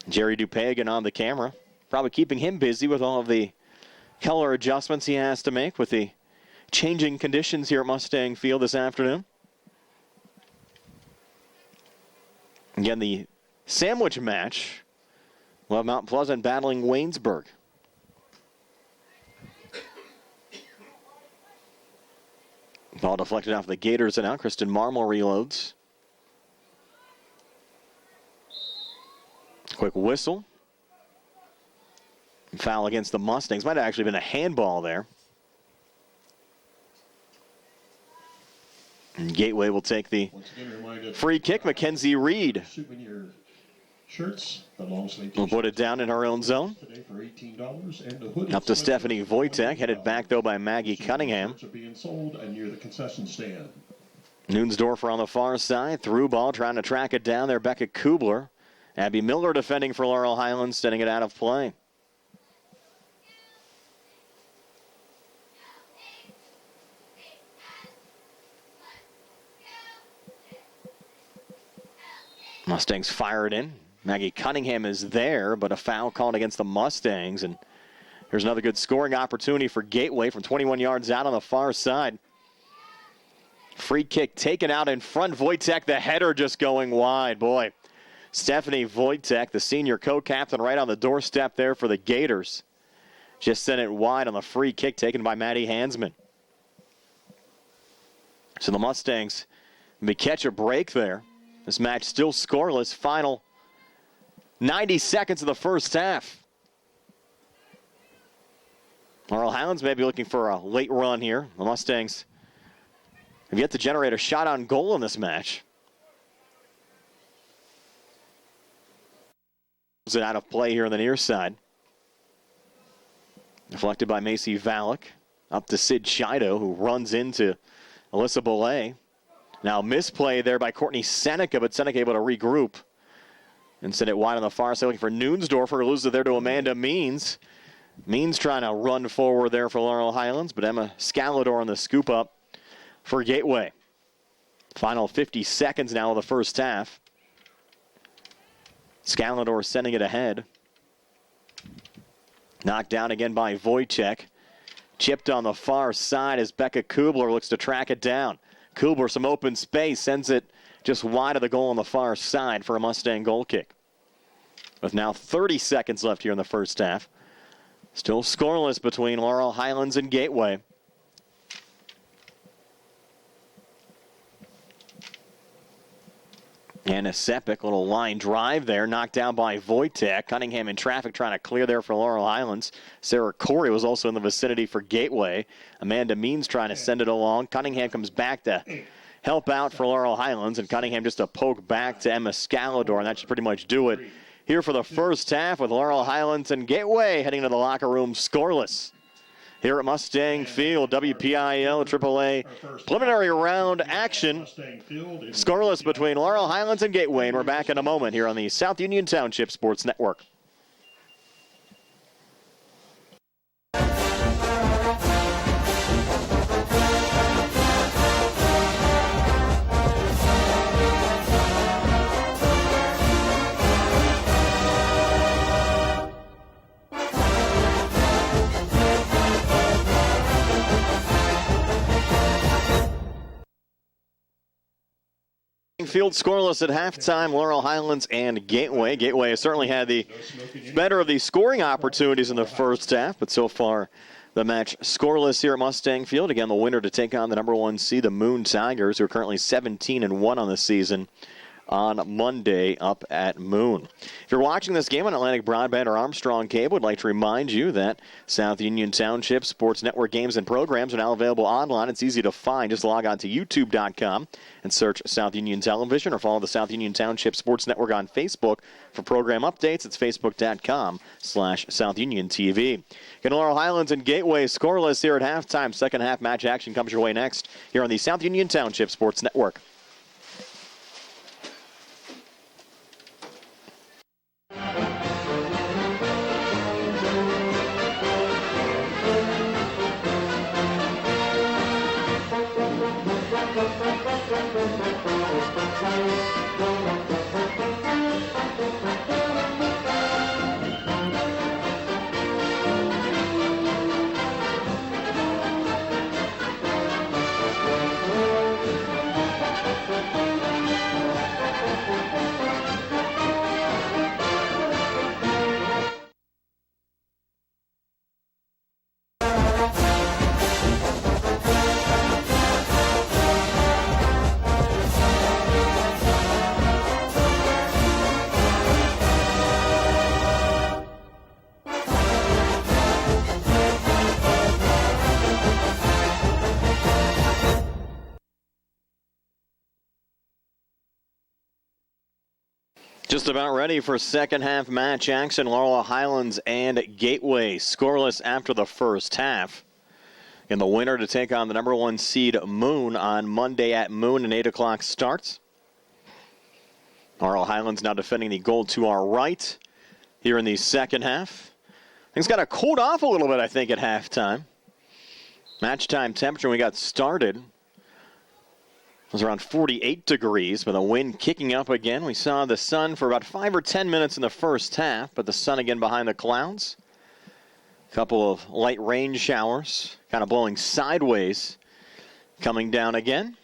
Jerry Dupagan on the camera, probably keeping him busy with all of the color adjustments he has to make with the changing conditions here at Mustang Field this afternoon. Again, the sandwich match will have Mount Pleasant battling Waynesburg. Ball deflected off the Gators and out. Kristen Marmol reloads. Quick whistle. Foul against the Mustangs. Might have actually been a handball there. And Gateway will take the free kick. Mackenzie Reed Souvenir shirts, the long sleeve will put it down in her own zone. today for $18, and the hoodie Up to Stephanie Wojtek, headed back though by Maggie Cunningham. Shirts are being sold and near the concession stand. Nuensdorfer on the far side. Through ball, trying to track it down there. Becca Kubler. Abby Miller defending for Laurel Highlands, sending it out of play. Mustangs fire it in. Maggie Cunningham is there, but a foul called against the Mustangs. And here's another good scoring opportunity for Gateway from 21 yards out on the far side. Free kick taken out in front. Wojtek, the header just going wide. Boy, Stephanie Wojtek, the senior co-captain, right on the doorstep there for the Gators. Just sent it wide on the free kick taken by Maddie Hansman. So the Mustangs may catch a break there. This match still scoreless. Final 90 seconds of the first half. Laurel Highlands may be looking for a late run here. The Mustangs have yet to generate a shot on goal in this match. It out of play here on the near side. Deflected by Macy Valak. Up to Sid Shido, who runs into Alyssa Belay. Now misplay there by Courtney Seneca, but Seneca able to regroup and send it wide on the far side, looking for Nuensdorfer, who loses it there to Amanda Means. Means trying to run forward there for Laurel Highlands, but Emma Scalador on the scoop up for Gateway. Final 50 seconds now of the first half. Scalador sending it ahead. Knocked down again by Wojtek. Chipped on the far side as Becca Kubler looks to track it down. Kubler, some open space, sends it just wide of the goal on the far side for a Mustang goal kick. With now 30 seconds left here in the first half. Still scoreless between Laurel Highlands and Gateway. Anna Sepik, little line drive there, knocked down by Wojtek. Cunningham in traffic trying to clear there for Laurel Highlands. Sarah Corey was also in the vicinity for Gateway. Amanda Means trying to send it along. Cunningham comes back to help out for Laurel Highlands, and Cunningham just a poke back to Emma Scalador, and that should pretty much do it here for the first half with Laurel Highlands and Gateway heading to the locker room scoreless. Here at Mustang Field, WPIAL AAA preliminary round action. Scoreless between Laurel Highlands and Gateway, and we're back in a moment here on the South Union Township Sports Network. Field scoreless at halftime, Laurel Highlands and Gateway. Gateway has certainly had the better of the scoring opportunities in the first half, but so far the match scoreless here at Mustang Field. Again, the winner to take on the number 1 seed, the Moon Tigers, who are currently 17-1 on the season on Monday up at Moon. If you're watching this game on Atlantic Broadband or Armstrong Cable, I'd like to remind you that South Union Township Sports Network games and programs are now available online. It's easy to find. Just log on to youtube.com and search South Union Television, or follow the South Union Township Sports Network on Facebook for program updates. It's facebook.com/South Union TV. Again, Laurel Highlands and Gateway scoreless here at halftime. Second half match action comes your way next here on the South Union Township Sports Network. Just about ready for second half match action. Laurel Highlands and Gateway scoreless after the first half. And the winner to take on the number 1 seed Moon on Monday at Moon, and 8 o'clock starts. Laurel Highlands now defending the goal to our right here in the second half. Things got to cooled off a little bit, I think, at halftime. Match time temperature when we got started was around 48 degrees, but the wind kicking up again. We saw the sun for about 5 or 10 minutes in the first half, but the sun again behind the clouds. A couple of light rain showers, kind of blowing sideways, coming down again.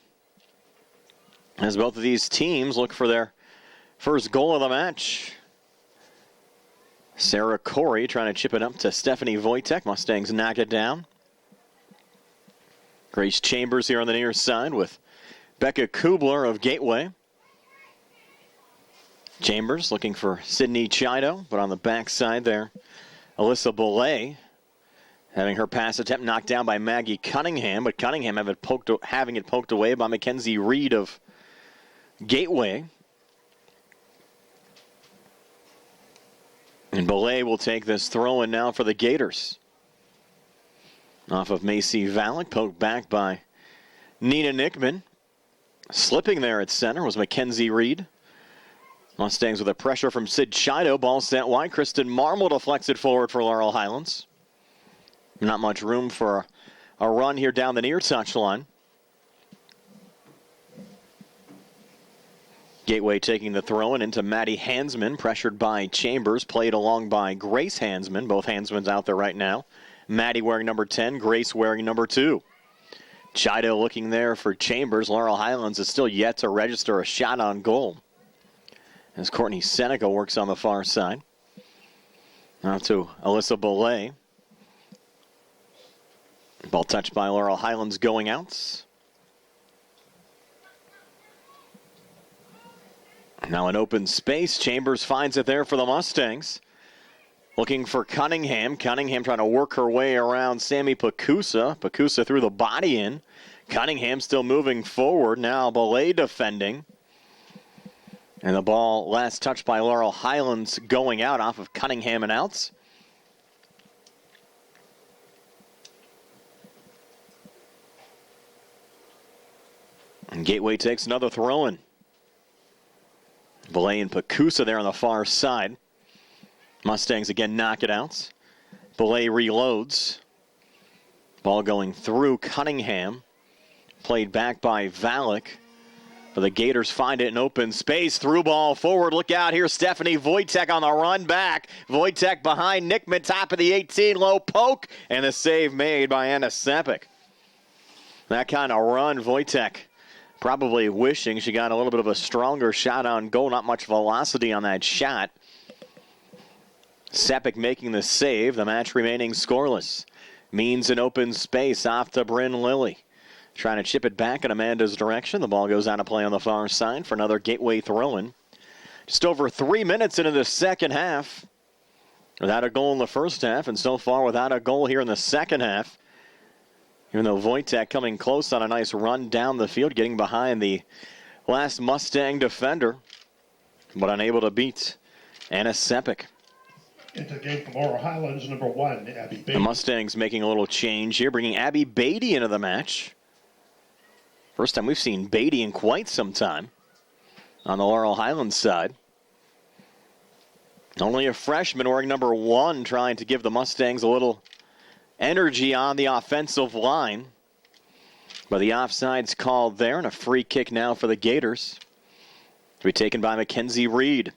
As both of these teams look for their first goal of the match. Sarah Corey trying to chip it up to Stephanie Wojtek. Mustangs knock it down. Grace Chambers here on the near side with Becca Kubler of Gateway. Chambers looking for Sydney Chido, but on the backside there, Alyssa Belay having her pass attempt knocked down by Maggie Cunningham, but Cunningham having it poked away by Mackenzie Reed of Gateway. And Belay will take this throw-in now for the Gators. Off of Macy Valek, poked back by Nina Nickman. Slipping there at center was Mackenzie Reed. Mustangs with a pressure from Sid Chido. Ball sent wide. Kristen Marmol deflects it forward for Laurel Highlands. Not much room for a run here down the near touchline. Gateway taking the throw-in into Maddie Hansman, pressured by Chambers, played along by Grace Hansman. Both Hansmans out there right now. Maddie wearing number 10, Grace wearing number 2. Chido looking there for Chambers. Laurel Highlands is still yet to register a shot on goal, as Courtney Seneca works on the far side. Now to Alyssa Belay. Ball touched by Laurel Highlands going out. Now an open space. Chambers finds it there for the Mustangs. Looking for Cunningham. Cunningham trying to work her way around Sammy Pacusa. Pacusa threw the body in. Cunningham still moving forward. Now Belay defending. And the ball last touched by Laurel Highlands going out off of Cunningham and outs. And Gateway takes another throw-in. Belay and Pacusa there on the far side. Mustangs again knock it out. Belay reloads. Ball going through Cunningham. Played back by Valek. But the Gators find it in open space. Through ball forward. Look out here. Stephanie Wojtek on the run back. Wojtek behind Nickman. Top of the 18. Low poke. And the save made by Anna Sepik. That kind of run. Wojtek Probably wishing she got a little bit of a stronger shot on goal. Not much velocity on that shot. Sepik making the save. The match remaining scoreless. Means an open space off to Bryn Lilly. Trying to chip it back in Amanda's direction. The ball goes out of play on the far side for another Gateway throw-in. Just over 3 minutes into the second half. Without a goal in the first half, and so far without a goal here in the second half. Even though Wojtek coming close on a nice run down the field, getting behind the last Mustang defender, but unable to beat Anna Sepik. Into the game from Laurel Highlands, number 1, Abby Beatty. The Mustangs making a little change here, bringing Abby Beatty into the match. First time we've seen Beatty in quite some time on the Laurel Highlands side. Only a freshman wearing number 1, trying to give the Mustangs a little energy on the offensive line. But the offside's called there, and a free kick now for the Gators. To be taken by Mackenzie Reed.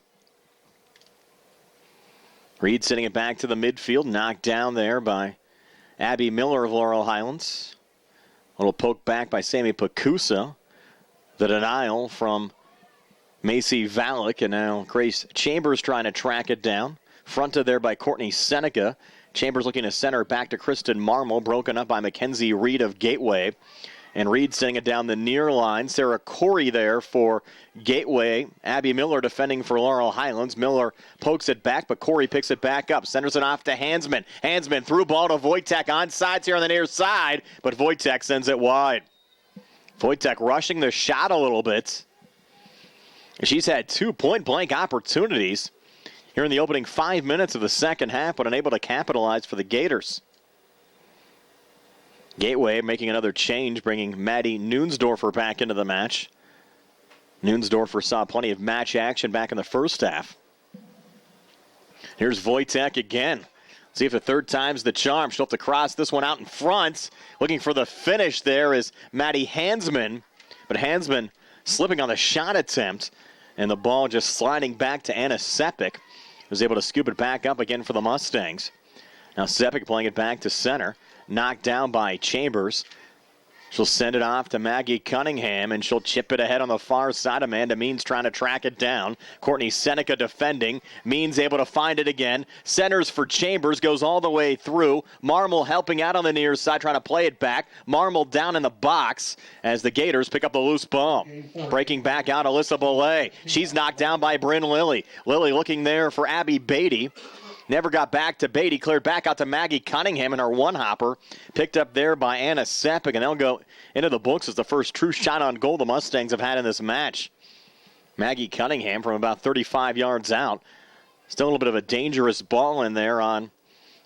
Reed sending it back to the midfield, knocked down there by Abby Miller of Laurel Highlands. A little poke back by Sammy Pacusa. The denial from Macy Valek, and now Grace Chambers trying to track it down. Fronted there by Courtney Seneca. Chambers looking to center back to Kristen Marmol, broken up by Mackenzie Reed of Gateway. And Reed sending it down the near line. Sarah Corey there for Gateway. Abby Miller defending for Laurel Highlands. Miller pokes it back, but Corey picks it back up. Centers it off to Hansman. Hansman through ball to Wojtek. Onsides here on the near side, but Wojtek sends it wide. Wojtek rushing the shot a little bit. She's had 2 point-blank opportunities here in the opening 5 minutes of the second half, but unable to capitalize for the Gators. Gateway making another change, bringing Maddie Nuensdorfer back into the match. Nuensdorfer saw plenty of match action back in the first half. Here's Wojtek again. See if the third time's the charm. She'll have to cross this one out in front. Looking for the finish there is Maddie Hansman. But Hansman slipping on the shot attempt. And the ball just sliding back to Anna Sepik. Was able to scoop it back up again for the Mustangs. Now Sepik playing it back to center. Knocked down by Chambers. She'll send it off to Maggie Cunningham, and she'll chip it ahead on the far side. Amanda Means trying to track it down. Courtney Seneca defending. Means able to find it again. Centers for Chambers, goes all the way through. Marmol helping out on the near side, trying to play it back. Marmol down in the box as the Gators pick up the loose ball. Breaking back out, Alyssa Belay. She's knocked down by Bryn Lilly. Lilly looking there for Abby Beatty. Never got back to Beatty. Cleared back out to Maggie Cunningham in her one-hopper. Picked up there by Anna Sepik, and they'll go into the books as the first true shot on goal the Mustangs have had in this match. Maggie Cunningham from about 35 yards out. Still a little bit of a dangerous ball in there on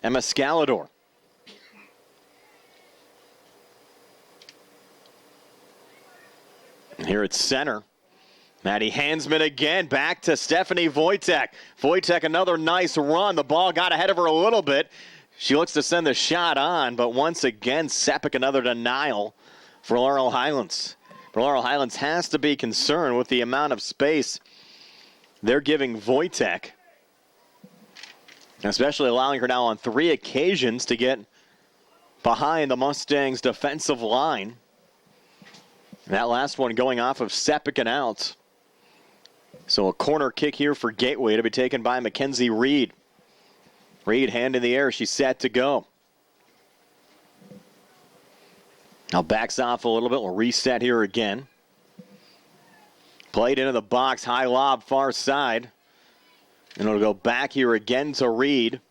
Emma Scalador. And here at center, Maddie Hansman again, back to Stephanie Wojtek. Wojtek, another nice run. The ball got ahead of her a little bit. She looks to send the shot on, but once again, Sepik, another denial for Laurel Highlands. Laurel Highlands has to be concerned with the amount of space they're giving Wojtek, especially allowing her now on 3 occasions to get behind the Mustangs' defensive line. That last one going off of Sepik and out. So a corner kick here for Gateway to be taken by Mackenzie Reed. Reed, hand in the air. She's set to go. Now backs off a little bit. We'll reset here again. Played into the box. High lob, far side. And it'll go back here again to Reed.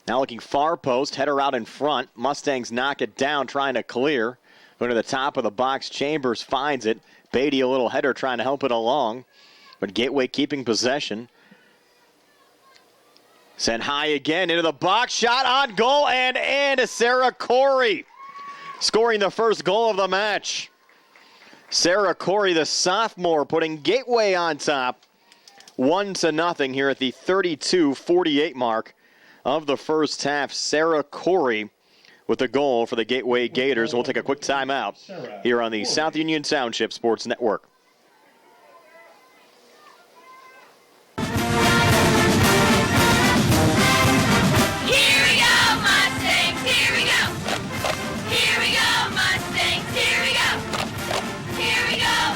Now looking far post. Header out in front. Mustangs knock it down, trying to clear. Going to the top of the box. Chambers finds it. Beatty, a little header, trying to help it along. But Gateway keeping possession. Sent high again into the box. Shot on goal and Sarah Corey scoring the first goal of the match. Sarah Corey, the sophomore, putting Gateway on top. 1-0 here at the 32-48 mark of the first half. Sarah Corey with the goal for the Gateway Gators. We'll take a quick timeout here on the South Union Township Sports Network. Here we go, Mustangs, here we go. Here we go,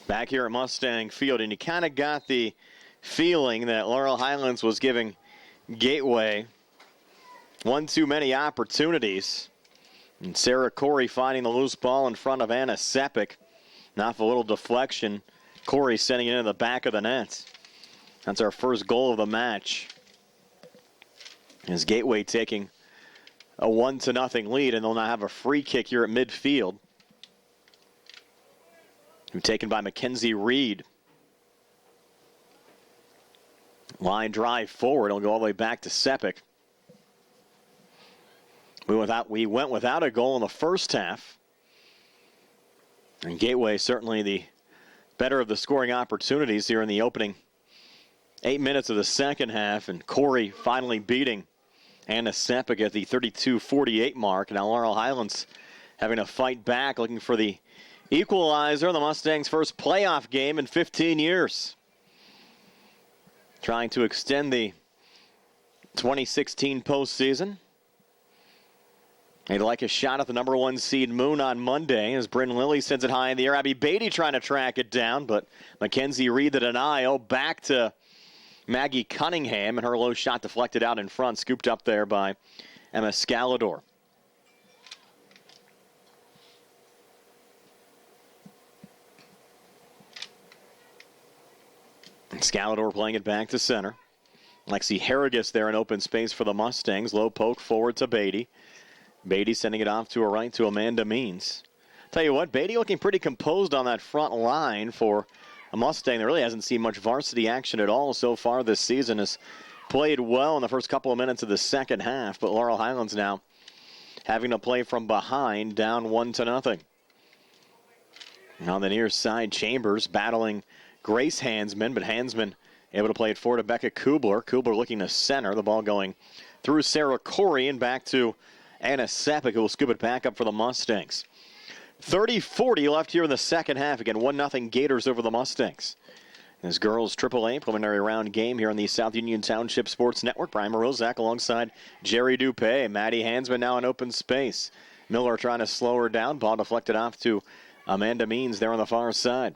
Back here at Mustang Field, and you kind of got the feeling that Laurel Highlands was giving Gateway one too many opportunities. And Sarah Corey finding the loose ball in front of Anna Sepik. And off a little deflection, Corey sending it into the back of the net. That's our first goal of the match. As Gateway taking a 1-0 lead, and they'll now have a free kick here at midfield. Taken by Mackenzie Reed. Line drive forward. It'll go all the way back to Sepik. We went without a goal in the first half. And Gateway certainly the better of the scoring opportunities here in the opening 8 minutes of the second half. And Corey finally beating Anna Sepik at the 32-48 mark. Now Laurel Highlands having to fight back, looking for the equalizer, the Mustangs' first playoff game in 15 years. Trying to extend the 2016 postseason. They'd like a shot at the number 1 seed Moon on Monday as Bryn Lilly sends it high in the air. Abby Beatty trying to track it down, but Mackenzie Reed the denial. Back to Maggie Cunningham, and her low shot deflected out in front, scooped up there by Emma Scalador. Scalador playing it back to center. Lexi Harrigus there in open space for the Mustangs. Low poke forward to Beatty. Beatty sending it off to her right to Amanda Means. Tell you what, Beatty looking pretty composed on that front line for a Mustang that really hasn't seen much varsity action at all so far this season. Has played well in the first couple of minutes of the second half, but Laurel Highlands now having to play from behind, down 1-0. On the near side, Chambers battling Grace Hansman, but Hansman able to play it forward to Becca Kubler. Kubler looking to center, the ball going through Sarah Corey and back to Anna Sepik, who will scoop it back up for the Mustangs. 30-40 left here in the second half. Again, 1-0 Gators over the Mustangs. This girls AAA preliminary round game here on the South Union Township Sports Network. Brian Morozak alongside Jerry Dupé. Maddie Hansman now in open space. Miller trying to slow her down. Ball deflected off to Amanda Means there on the far side.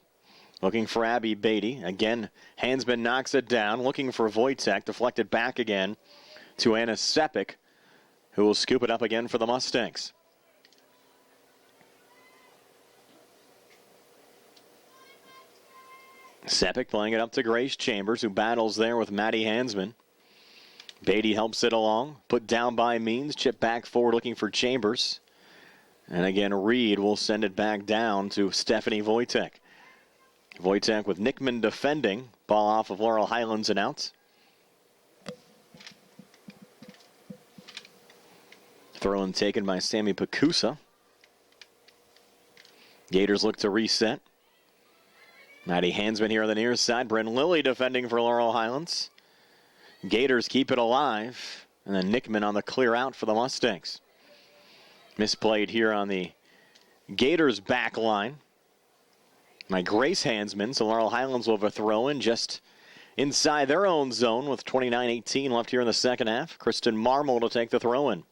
Looking for Abby Beatty. Again, Hansman knocks it down. Looking for Wojtek. Deflected back again to Anna Sepik, who will scoop it up again for the Mustangs. Sepik playing it up to Grace Chambers, who battles there with Maddie Hansman. Beatty helps it along. Put down by Means. Chip back forward looking for Chambers. And again, Reed will send it back down to Stephanie Wojtek. Wojtek with Nickman defending. Ball off of Laurel Highlands and out. Throw in taken by Sammy Pacusa. Gators look to reset. Maddie Hansman here on the near side. Bryn Lilly defending for Laurel Highlands. Gators keep it alive. And then Nickman on the clear out for the Mustangs. Misplayed here on the Gators back line by Grace Hansman. So Laurel Highlands will have a throw in just inside their own zone with 29-18 left here in the second half. Kristen Marmol to take the throw in.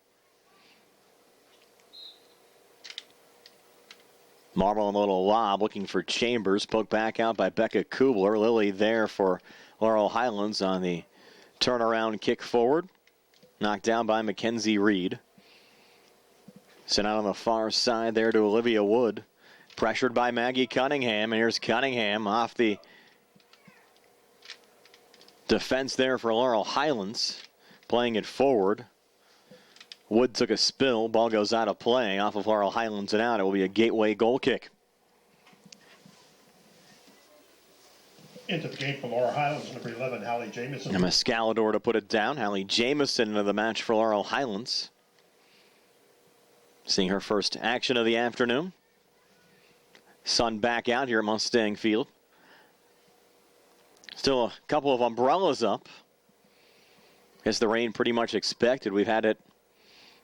Marmol a little lob looking for Chambers. Poked back out by Becca Kubler. Lilly there for Laurel Highlands on the turnaround kick forward. Knocked down by Mackenzie Reed. Sent out on the far side there to Olivia Wood. Pressured by Maggie Cunningham. And here's Cunningham off the defense there for Laurel Highlands. Playing it forward. Wood took a spill. Ball goes out of play off of Laurel Highlands and out. It will be a Gateway goal kick. Into the game for Laurel Highlands, number 11, Hallie Jamison. And Scalador to put it down. Hallie Jamison into the match for Laurel Highlands. Seeing her first action of the afternoon. Sun back out here at Mustang Field. Still a couple of umbrellas up. Guess the rain pretty much expected. We've had it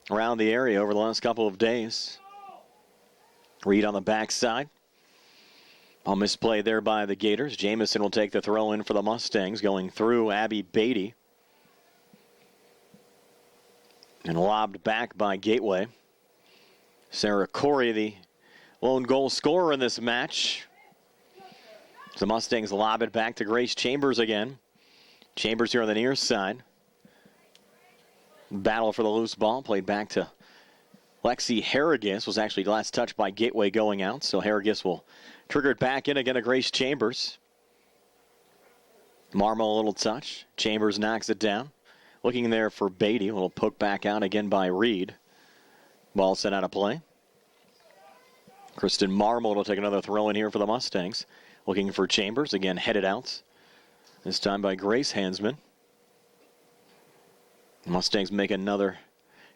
around the area over the last couple of days. Reed on the backside. Ball misplayed there by the Gators. Jamison will take the throw in for the Mustangs, going through Abby Beatty. And lobbed back by Gateway. Sarah Corey, the lone goal scorer in this match. The Mustangs lob it back to Grace Chambers again. Chambers here on the near side. Battle for the loose ball. Played back to Lexi Harrigus. Was actually last touched by Gateway going out. So Harrigus will trigger it back in again to Grace Chambers. Marmo a little touch. Chambers knocks it down. Looking there for Beatty. A little poke back out again by Reed. Ball sent out of play. Kristen Marmo will take another throw in here for the Mustangs. Looking for Chambers. Again headed out. This time by Grace Hansman. Mustangs make another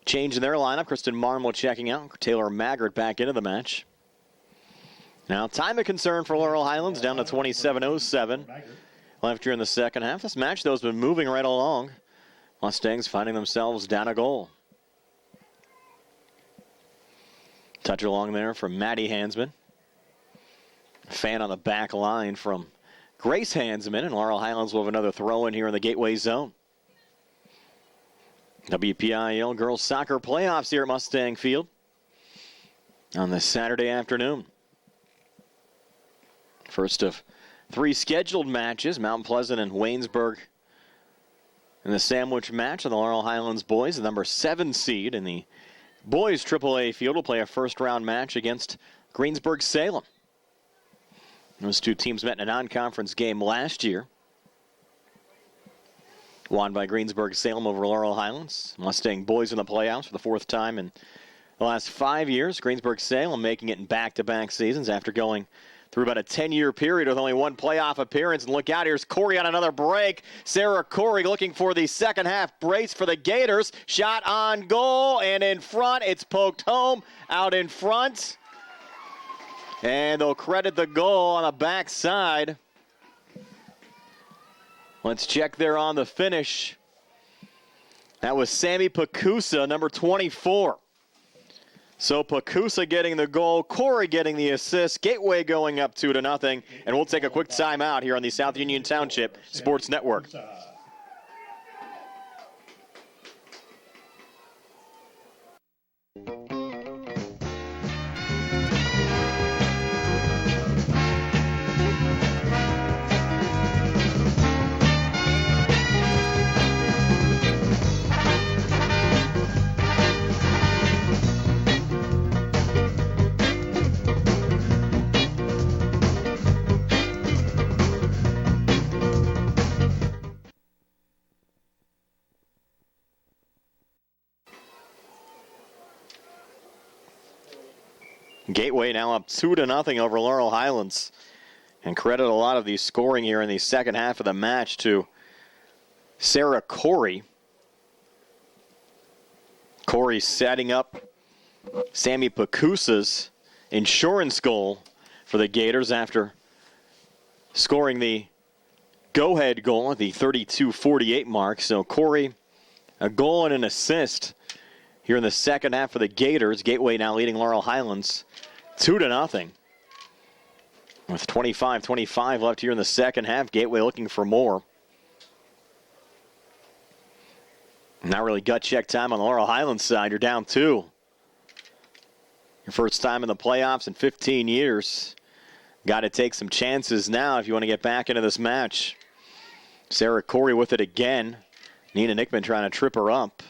change in their lineup. Kristen Marmo checking out. Taylor Maggart back into the match. Now time of concern for Laurel Highlands down to 27:07 left here in the second half. This match, though, has been moving right along. Mustangs finding themselves down a goal. Touch along there from Maddie Hansman. Fan on the back line from Grace Hansman, and Laurel Highlands will have another throw in here in the Gateway zone. WPIAL girls soccer playoffs here at Mustang Field on this Saturday afternoon. First of 3 scheduled matches, Mount Pleasant and Waynesburg in the sandwich match. And the Laurel Highlands boys, the number 7 seed in the boys AAA field, will play a first-round match against Greensburg-Salem. Those 2 teams met in a non-conference game last year. Won by Greensburg-Salem over Laurel Highlands. Mustang boys in the playoffs for the 4th time in the last 5 years. Greensburg-Salem making it in back-to-back seasons after going through about a 10-year period with only 1 playoff appearance. And look out, here's Corey on another break. Sarah Corey looking for the second half brace for the Gators. Shot on goal, and in front, it's poked home out in front. And they'll credit the goal on the backside. Let's check there on the finish. That was Sammy Pacusa, number 24. So Pacusa getting the goal, Corey getting the assist, Gateway going up 2-0, and we'll take a quick timeout here on the South Union Township Sports Network. Gateway now up 2-0 over Laurel Highlands. And credit a lot of the scoring here in the second half of the match to Sarah Corey. Corey setting up Sammy Pacusa's insurance goal for the Gators after scoring the go-ahead goal at the 32:48 mark. So Corey, a goal and an assist here in the second half for the Gators. Gateway now leading Laurel Highlands 2-0. With 25-25 left here in the second half, Gateway looking for more. Not really gut check time on the Laurel Highlands side. You're down 2. Your first time in the playoffs in 15 years. Got to take some chances now if you want to get back into this match. Sarah Corey with it again. Nina Nickman trying to trip her up.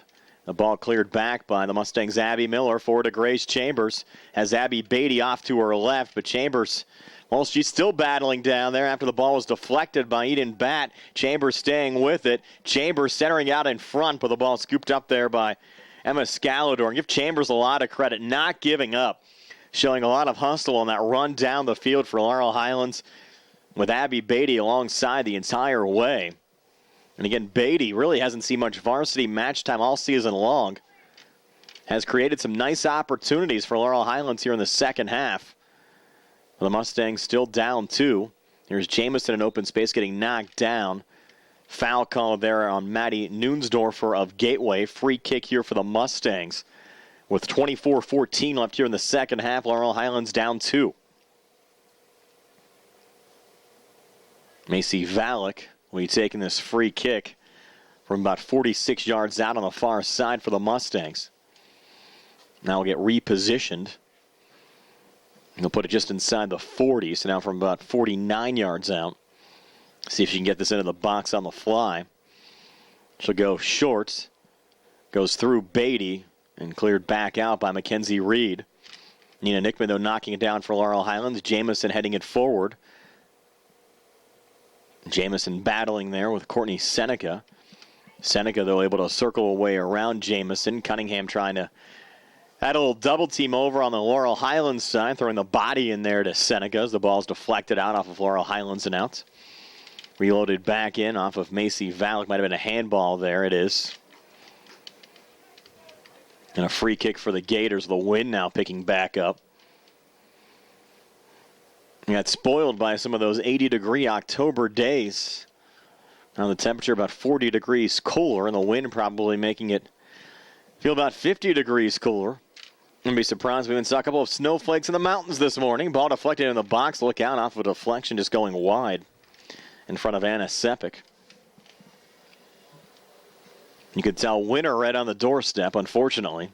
The ball cleared back by the Mustangs' Abby Miller. Forward to Grace Chambers. Has Abby Beatty off to her left, but Chambers, well, she's still battling down there after the ball was deflected by Eden Batt. Chambers staying with it. Chambers centering out in front, but the ball scooped up there by Emma Scalador. And give Chambers a lot of credit, not giving up. Showing a lot of hustle on that run down the field for Laurel Highlands with Abby Beatty alongside the entire way. And again, Beatty really hasn't seen much varsity match time all season long. Has created some nice opportunities for Laurel Highlands here in the second half. The Mustangs still down 2. Here's Jamison in open space getting knocked down. Foul call there on Maddie Nuensdorfer of Gateway. Free kick here for the Mustangs. With 24-14 left here in the second half, Laurel Highlands down 2. Macy Valek will be taking this free kick from about 46 yards out on the far side for the Mustangs. Now we'll get repositioned. He'll put it just inside the 40, so now from about 49 yards out. See if she can get this into the box on the fly. She'll go short. Goes through Beatty and cleared back out by Mackenzie Reed. Nina Nickman, though, knocking it down for Laurel Highlands. Jamison heading it forward. Jamison battling there with Courtney Seneca. Seneca, though, able to circle away around Jamison. Cunningham trying to add a little double team over on the Laurel Highlands side, throwing the body in there to Seneca as the ball's deflected out off of Laurel Highlands and out. Reloaded back in off of Macy Valek. Might have been a handball there. It is. And a free kick for the Gators. The wind now picking back up. We got spoiled by some of those 80-degree October days. Now the temperature about 40 degrees cooler, and the wind probably making it feel about 50 degrees cooler. Wouldn't be surprised if we even saw a couple of snowflakes in the mountains this morning. Ball deflected in the box. Look out off of a deflection just going wide in front of Anna Sepik. You could tell winter right on the doorstep, unfortunately.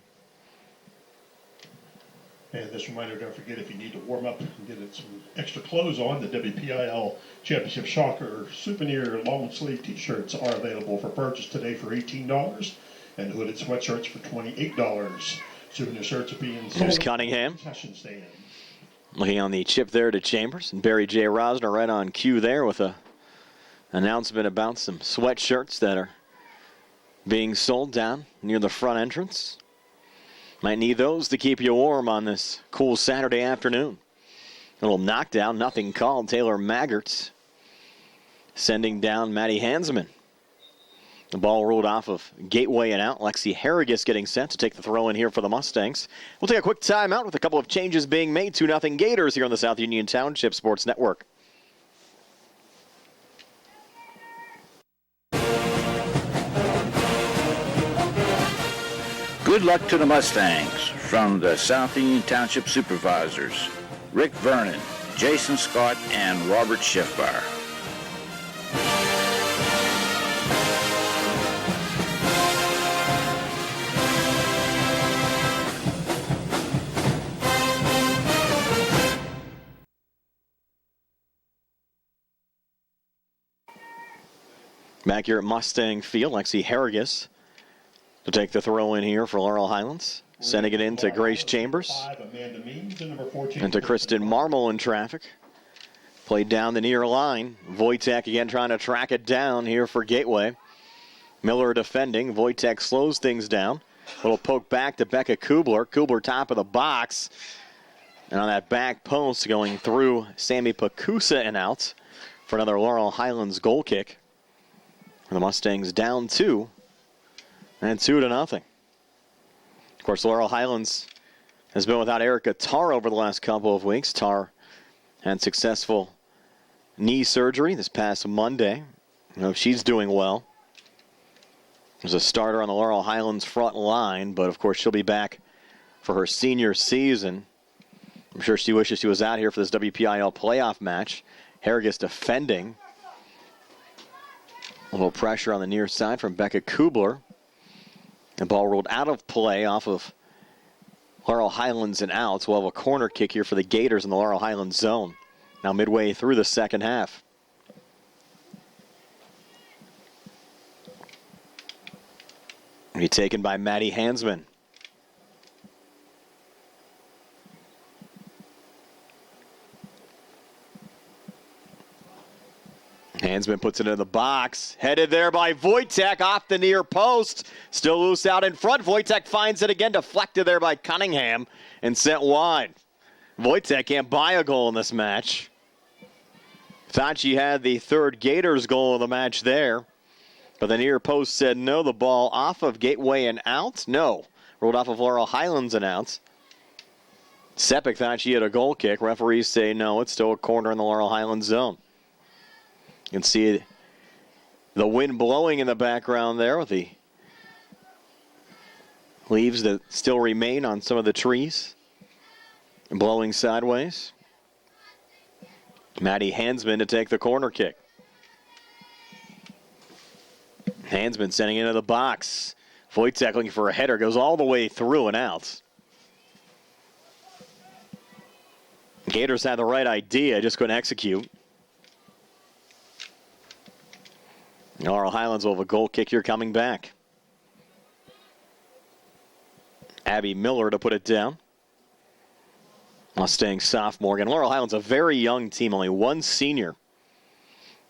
And this reminder, don't forget, if you need to warm up and get some extra clothes on, the WPIAL Championship Soccer souvenir long sleeve t-shirts are available for purchase today for $18 and hooded sweatshirts for $28. Souvenir shirts are being sold. Here's Cunningham. Concession stand. Looking on the chip there to Chambers. And Barry J. Rosner right on cue there with a announcement about some sweatshirts that are being sold down near the front entrance. Might need those to keep you warm on this cool Saturday afternoon. A little knockdown, nothing called. Taylor Maggerts sending down Maddie Hansman. The ball rolled off of Gateway and out. Lexi Harrigus getting set to take the throw in here for the Mustangs. We'll take a quick timeout with a couple of changes being made. 2-0 Gators here on the South Union Township Sports Network. Good luck to the Mustangs from the South Union Township Supervisors, Rick Vernon, Jason Scott, and Robert Schiffbar. Back here at Mustang Field, Lexi Harrigus to take the throw in here for Laurel Highlands. Sending it in to Grace Chambers. And to Kristen Marmol in traffic. Played down the near line. Wojtek again trying to track it down here for Gateway. Miller defending. Wojtek slows things down. Little poke back to Becca Kubler. Kubler top of the box. And on that back post going through Sammy Pacusa and out for another Laurel Highlands goal kick. The Mustangs down 2. And 2-0. Of course, Laurel Highlands has been without Erica Tarr over the last couple of weeks. Tarr had successful knee surgery this past Monday. She's doing well. There's a starter on the Laurel Highlands front line, but of course she'll be back for her senior season. I'm sure she wishes she was out here for this WPIAL playoff match. Harrigus defending. A little pressure on the near side from Becca Kubler. The ball rolled out of play off of Laurel Highlands and out. So we'll have a corner kick here for the Gators in the Laurel Highlands zone. Now midway through the second half. Be taken by Maddie Hansman. Hansman puts it in the box. Headed there by Wojtek off the near post. Still loose out in front. Wojtek finds it again. Deflected there by Cunningham and sent wide. Wojtek can't buy a goal in this match. Thought she had the third Gators goal of the match there. But the near post said no. The ball off of Gateway and out. No. Rolled off of Laurel Highlands and out. Sepik thought she had a goal kick. Referees say no. It's still a corner in the Laurel Highlands zone. You can see the wind blowing in the background there with the leaves that still remain on some of the trees. Blowing sideways. Maddie Hansman to take the corner kick. Hansman sending it into the box. Wojtek looking for a header. Goes all the way through and out. Gators had the right idea, just couldn't execute. Laurel Highlands will have a goal kick here coming back. Abby Miller to put it down. Mustang sophomore. And Laurel Highlands, a very young team, only one senior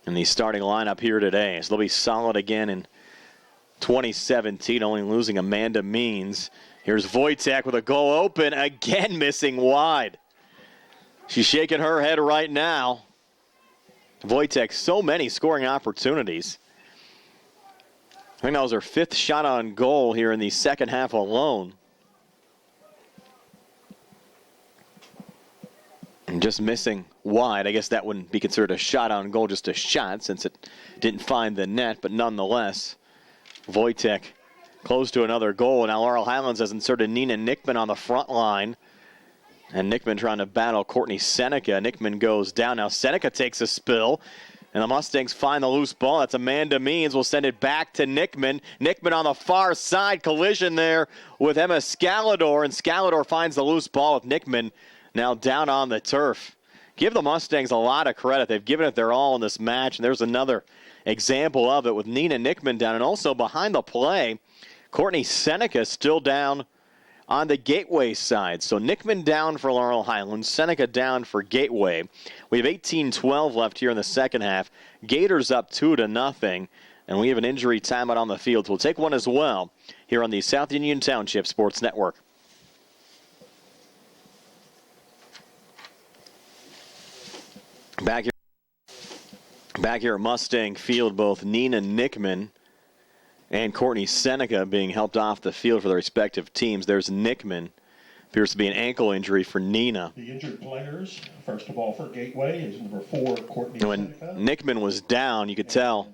in the starting lineup here today. So they'll be solid again in 2017, only losing Amanda Means. Here's Wojtek with a goal open, again missing wide. She's shaking her head right now. Wojtek, so many scoring opportunities. I think that was her 5th shot on goal here in the second half alone. And just missing wide. I guess that wouldn't be considered a shot on goal, just a shot since it didn't find the net. But nonetheless, Wojtek close to another goal. Now Laurel Highlands has inserted Nina Nickman on the front line. And Nickman trying to battle Courtney Seneca. Nickman goes down. Now Seneca takes a spill. And the Mustangs find the loose ball. That's Amanda Means. Will send it back to Nickman. Nickman on the far side. Collision there with Emma Scalador. And Scalador finds the loose ball with Nickman now down on the turf. Give the Mustangs a lot of credit. They've given it their all in this match. And there's another example of it with Nina Nickman down. And also behind the play, Courtney Seneca still down on the Gateway side. So Nickman down for Laurel Highlands, Seneca down for Gateway. We have 18-12 left here in the second half. Gators up 2-0, and we have an injury timeout on the field. So we'll take one as well here on the South Union Township Sports Network. Back here at Mustang Field, both Nina Nickman and Courtney Seneca being helped off the field for their respective teams. There's Nickman. Appears to be an ankle injury for Nina. The injured players, first of all, for Gateway is number 4, Courtney when Seneca. Nickman was down, you could tell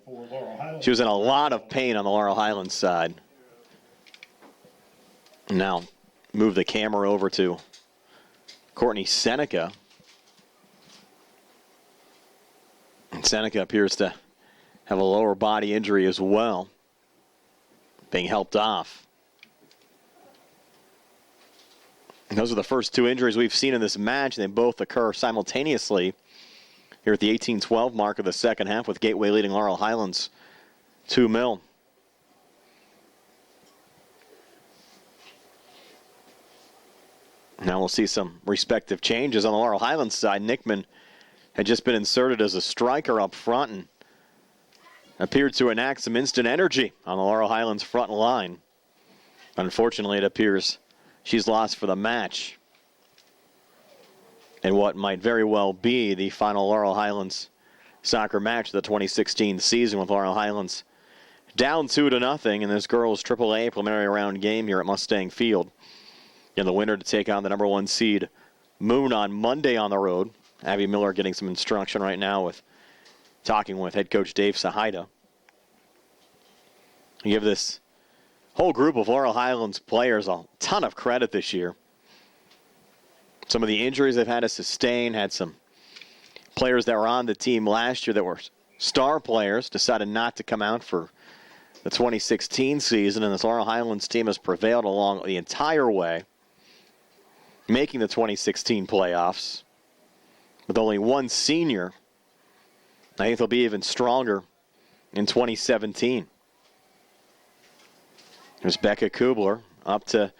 she was in a lot of pain on the Laurel Highlands side. Now, move the camera over to Courtney Seneca. And Seneca appears to have a lower body injury as well, being helped off. And those are the first 2 injuries we've seen in this match, and they both occur simultaneously here at the 18-12 mark of the second half, with Gateway leading Laurel Highlands 2-0. Now we'll see some respective changes on the Laurel Highlands side. Nickman had just been inserted as a striker up front and appeared to enact some instant energy on the Laurel Highlands front line. Unfortunately, it appears she's lost for the match. And what might very well be the final Laurel Highlands soccer match of the 2016 season, with Laurel Highlands down 2-0 in this girls AAA preliminary round game here at Mustang Field. And the winner to take on the number 1 seed Moon on Monday on the road. Abby Miller getting some instruction right now with talking with head coach Dave Sahida. You give this whole group of Laurel Highlands players a ton of credit this year. Some of the injuries they've had to sustain, had some players that were on the team last year that were star players, decided not to come out for the 2016 season, and this Laurel Highlands team has prevailed along the entire way, making the 2016 playoffs. With only 1 senior, I think they'll be even stronger in 2017. There's Becca Kubler up to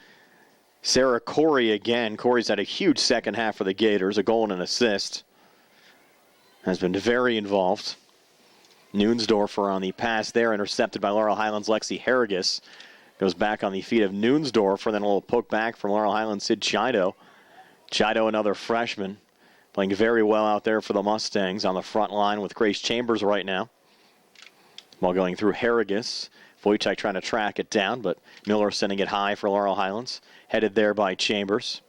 Sarah Corey again. Corey's had a huge second half for the Gators, a goal and an assist. Has been very involved. Nuensdorfer on the pass there, intercepted by Laurel Highlands' Lexi Harrigus. Goes back on the feet of Nuensdorfer, then a little poke back from Laurel Highlands' Sid Chido. Chido, another freshman, playing very well out there for the Mustangs on the front line with Grace Chambers right now. Ball going through Harrigus. Wojtek trying to track it down, but Miller sending it high for Laurel Highlands. Headed there by Chambers.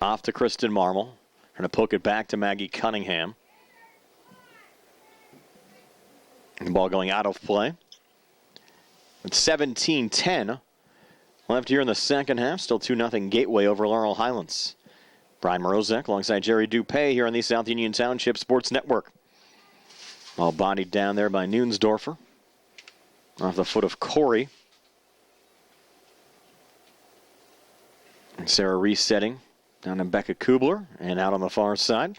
Off to Kristen Marmel. Trying to poke it back to Maggie Cunningham. And the ball going out of play. With 17-10 left here in the second half. Still 2-0 Gateway over Laurel Highlands. Brian Morozek alongside Jerry Dupay here on the South Union Township Sports Network. All bodied down there by Nuensdorfer. Off the foot of Corey. And Sarah resetting Down to Becca Kubler and out on the far side.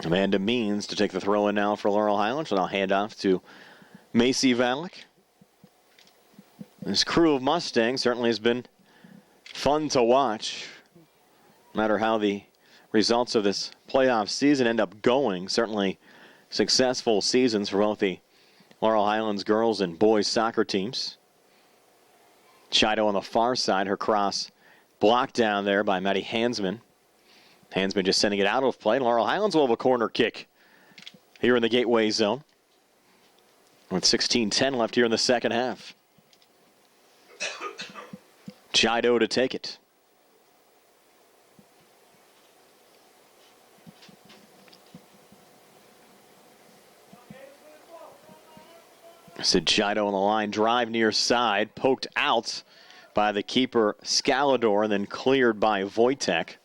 Amanda Means to take the throw in now for Laurel Highlands, and I'll hand off to Macy Valek. This crew of Mustangs certainly has been fun to watch. No matter how the results of this playoff season end up going, certainly successful seasons for both the Laurel Highlands girls and boys soccer teams. Chido on the far side, her cross blocked down there by Maddie Hansman. Hansman just sending it out of play. Laurel Highlands will have a corner kick here in the Gateway zone with 16:10 left here in the second half. Chido to take it. Sid Chido on the line, drive near side, poked out by the keeper Scalador and then cleared by Wojtek.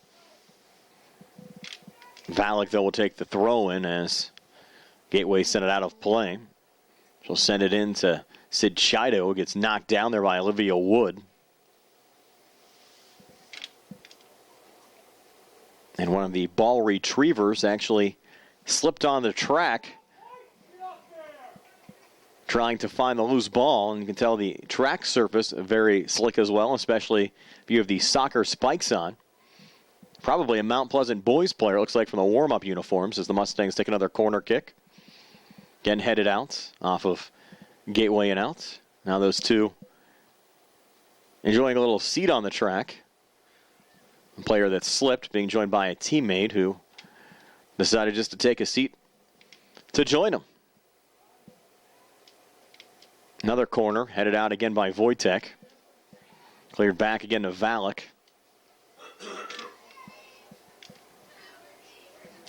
Valek, though, will take the throw in as Gateway sent it out of play. She'll send it in to Sid Chido, who gets knocked down there by Olivia Wood. And one of the ball retrievers actually slipped on the track trying to find the loose ball, and you can tell the track surface very slick as well, especially if you have the soccer spikes on. Probably a Mount Pleasant boys player, it looks like, from the warm-up uniforms, as the Mustangs take another corner kick. Again, headed out off of Gateway and out. Now those two enjoying a little seat on the track. A player that slipped being joined by a teammate who decided just to take a seat to join him. Another corner headed out again by Wojtek. Cleared back again to Valek.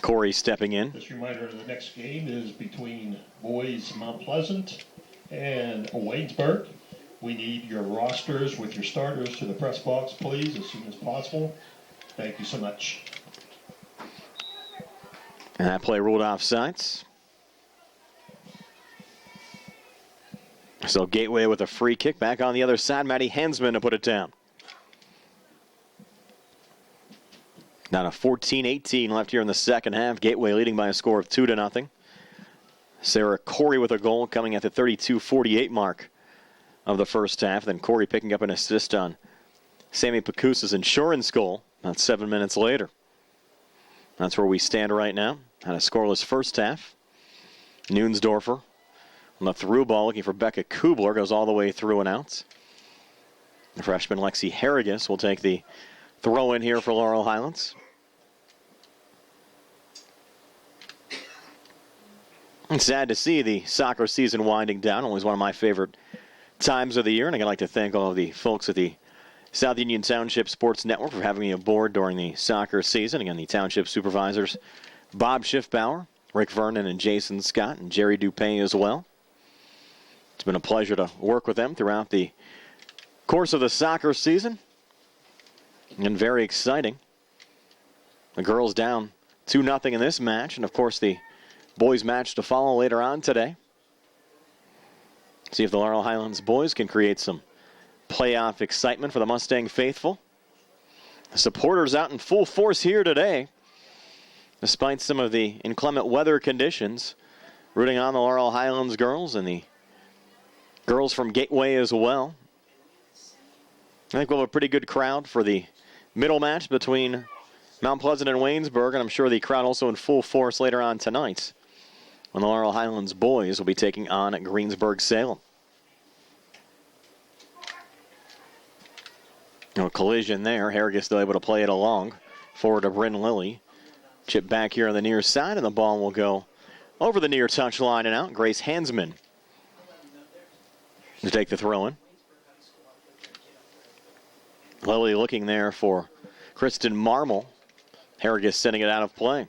Corey stepping in. Just a reminder, the next game is between boys Mount Pleasant and Waynesburg. We need your rosters with your starters to the press box, please, as soon as possible. Thank you so much. And that play ruled off sides. So Gateway with a free kick back on the other side. Maddie Hansman to put it down. Now to 14-18 left here in the second half. Gateway leading by a score of 2-0. Sarah Corey with a goal coming at the 32-48 mark of the first half. Then Corey picking up an assist on Sammy Pacusa's insurance goal about 7 minutes later. That's where we stand right now. Had a scoreless first half. Nuensdorfer on the through ball looking for Becca Kubler. Goes all the way through and out. The freshman Lexi Harrigus will take the throw in here for Laurel Highlands. It's sad to see the soccer season winding down. Always one of my favorite times of the year. And I'd like to thank all of the folks at the South Union Township Sports Network for having me aboard during the soccer season. Again, the township supervisors, Bob Schiffbauer, Rick Vernon, and Jason Scott, and Jerry Dupay as well. It's been a pleasure to work with them throughout the course of the soccer season. And very exciting. The girls down 2-0 in this match. And, of course, the boys match to follow later on today. See if the Laurel Highlands boys can create some playoff excitement for the Mustang faithful. The supporters out in full force here today, despite some of the inclement weather conditions, rooting on the Laurel Highlands girls and the girls from Gateway as well. I think we'll have a pretty good crowd for the middle match between Mount Pleasant and Waynesburg, and I'm sure the crowd also in full force later on tonight when the Laurel Highlands boys will be taking on Greensburg-Salem. No collision there. Harrigus still able to play it along. Forward to Bryn Lilly. Chip back here on the near side, and the ball will go over the near touch line and out. Grace Hansman to take the throw in. Lilly looking there for Kristen Marmel. Harrigus sending it out of play.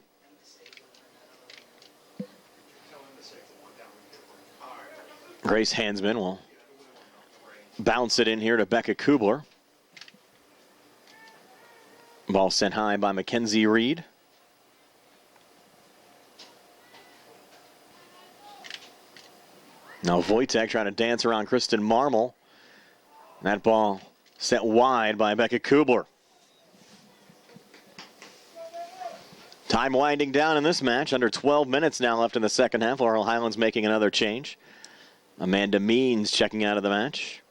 Grace Hansman will bounce it in here to Becca Kubler. Ball sent high by Mackenzie Reed. Now Wojtek trying to dance around Kristen Marmel. That ball Set wide by Becca Kubler. Time winding down in this match. Under 12 minutes now left in the second half. Laurel Highlands making another change. Amanda Means checking out of the match.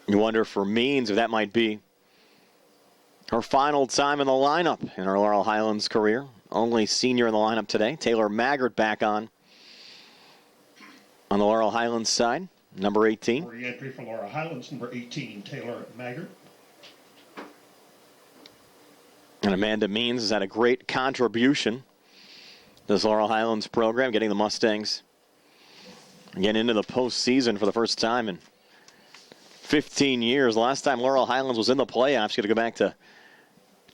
You wonder for Means if that might be her final time in the lineup in her Laurel Highlands career. Only senior in the lineup today. Taylor Maggart back on the Laurel Highlands side. Number 18. Re-entry for Laurel Highlands, number 18, Taylor Maggart. And Amanda Means has had a great contribution to this Laurel Highlands program, getting the Mustangs again into the postseason for the first time in 15 years. Last time Laurel Highlands was in the playoffs, you got to go back to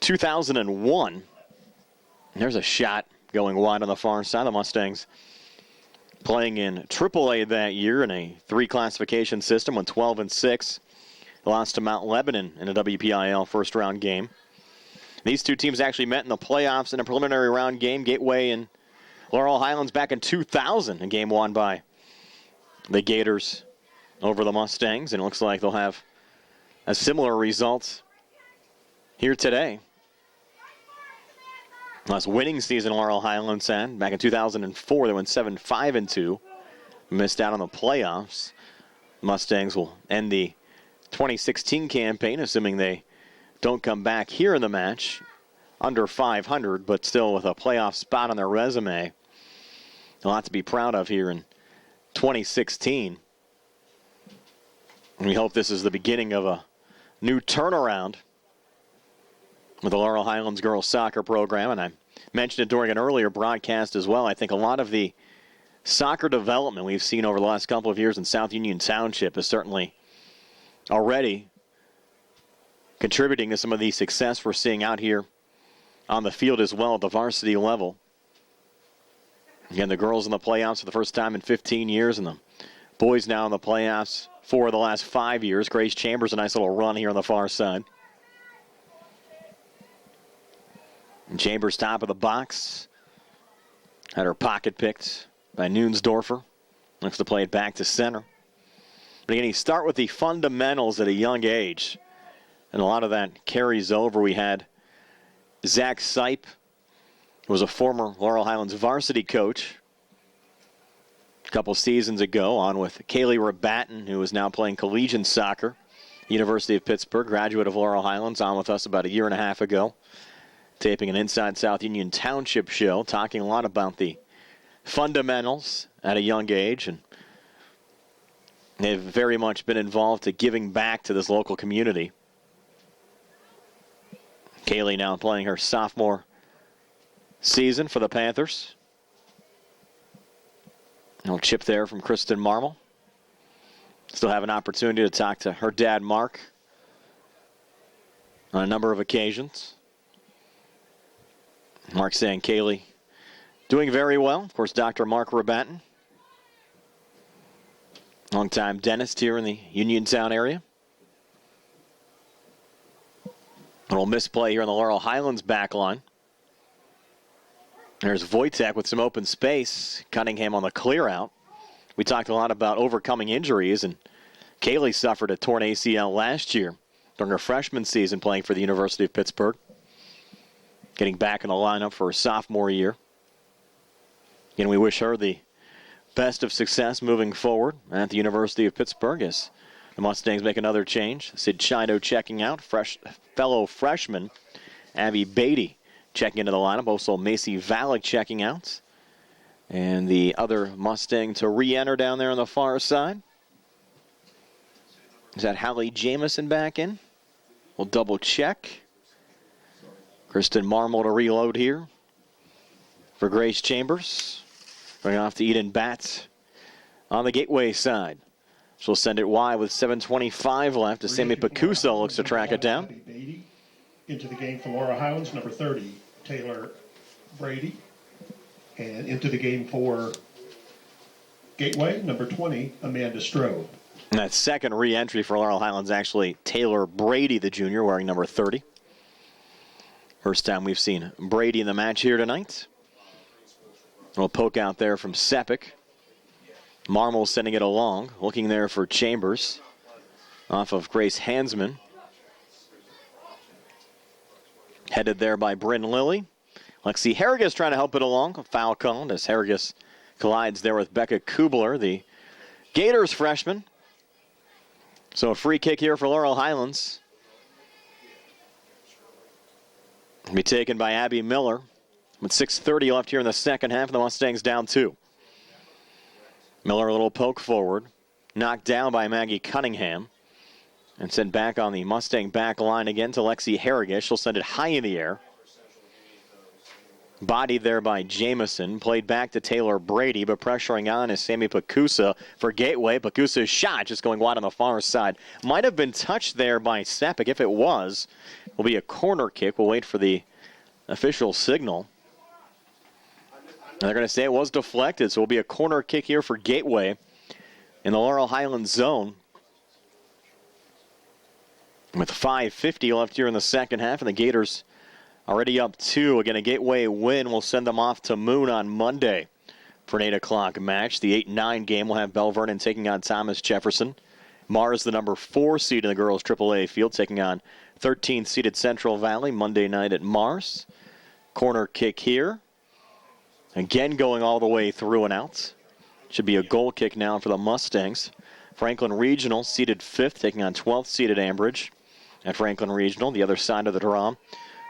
2001. And there's a shot going wide on the far side. The Mustangs playing in AAA that year in a 3-classification system, went 12-6. Lost to Mount Lebanon in a WPIAL first-round game. These two teams actually met in the playoffs in a preliminary round game, Gateway and Laurel Highlands back in 2000, a game won by the Gators over the Mustangs, and it looks like they'll have a similar result here today. Last winning season Laurel Highlands had back in 2004, they went 7-5-2, missed out on the playoffs. Mustangs will end the 2016 campaign, assuming they don't come back here in the match, under 500, but still with a playoff spot on their resume. A lot to be proud of here in 2016. And we hope this is the beginning of a new turnaround with the Laurel Highlands girls soccer program. And I mentioned it during an earlier broadcast as well. I think a lot of the soccer development we've seen over the last couple of years in South Union Township is certainly already contributing to some of the success we're seeing out here on the field as well at the varsity level. Again, the girls in the playoffs for the first time in 15 years, and the boys now in the playoffs for the last 5 years. Grace Chambers, a nice little run here on the far side. And Chambers top of the box. Had her pocket picked by Nuensdorfer. Looks to play it back to center. But again, you start with the fundamentals at a young age. And a lot of that carries over. We had Zach Sipe, who was a former Laurel Highlands varsity coach a couple seasons ago, on with Kaylee Rabatten, who is now playing collegiate soccer, University of Pittsburgh, graduate of Laurel Highlands, on with us about a year and a half ago, taping an Inside South Union Township show, talking a lot about the fundamentals at a young age, and they've very much been involved to giving back to this local community. Kaylee now playing her sophomore season for the Panthers. Little chip there from Kristen Marmel. Still have an opportunity to talk to her dad, Mark, on a number of occasions. Mark saying Kaylee doing very well. Of course, Dr. Mark Rabatten, longtime dentist here in the Uniontown area. Little misplay here on the Laurel Highlands back line. There's Wojtek with some open space. Cunningham on the clear out. We talked a lot about overcoming injuries, and Kaylee suffered a torn ACL last year during her freshman season playing for the University of Pittsburgh. Getting back in the lineup for her sophomore year. Again, we wish her the best of success moving forward at the University of Pittsburgh as the Mustangs make another change. Sid Chido checking out. Fellow freshman Abby Beatty checking into the lineup. Also Macy Valek checking out. And the other Mustang to re-enter down there on the far side. Is that Hallie Jamison back in? We'll double check. Kristen Marmel to reload here for Grace Chambers. Going off to Eden Batts on the Gateway side. She'll send it wide with 7:25 left as Sammy Pacuso looks to track it down. Into the game for Laurel Highlands, number 30, Taylor Brady. And into the game for Gateway, number 20, Amanda Stroh. And that second re-entry for Laurel Highlands, actually Taylor Brady, the junior, wearing number 30. First time we've seen Brady in the match here tonight. A little poke out there from Sepik. Marmel sending it along, looking there for Chambers. off of Grace Hansman. Headed there by Bryn Lilly. Lexi Harrigus trying to help it along. A foul called as Harrigus collides there with Becca Kubler, the Gators freshman. So a free kick here for Laurel Highlands. Will be taken by Abby Miller. With 6:30 left here in the second half, the Mustangs down 2. Miller a little poke forward. Knocked down by Maggie Cunningham. And sent back on the Mustang back line again to Lexi Harrigus. She'll send it high in the air. Bodied there by Jamison. Played back to Taylor Brady, but pressuring on is Sammy Pacusa for Gateway. Pacusa's shot just going wide on the far side. Might have been touched there by Sepik. If it was, will be a corner kick. We'll wait for the official signal. And they're going to say it was deflected, so it will be a corner kick here for Gateway in the Laurel Highlands zone. With 5:50 left here in the second half, and the Gators already up 2. Again, a Gateway win will send them off to Moon on Monday for an 8 o'clock match. The 8-9 game will have Bell Vernon taking on Thomas Jefferson. Mars, the number 4 seed in the girls' AAA field, taking on 13th-seeded Central Valley Monday night at Mars. Corner kick here. Again, going all the way through and out. Should be a goal kick now for the Mustangs. Franklin Regional seeded 5th, taking on 12th-seeded Ambridge at Franklin Regional, the other side of the draw.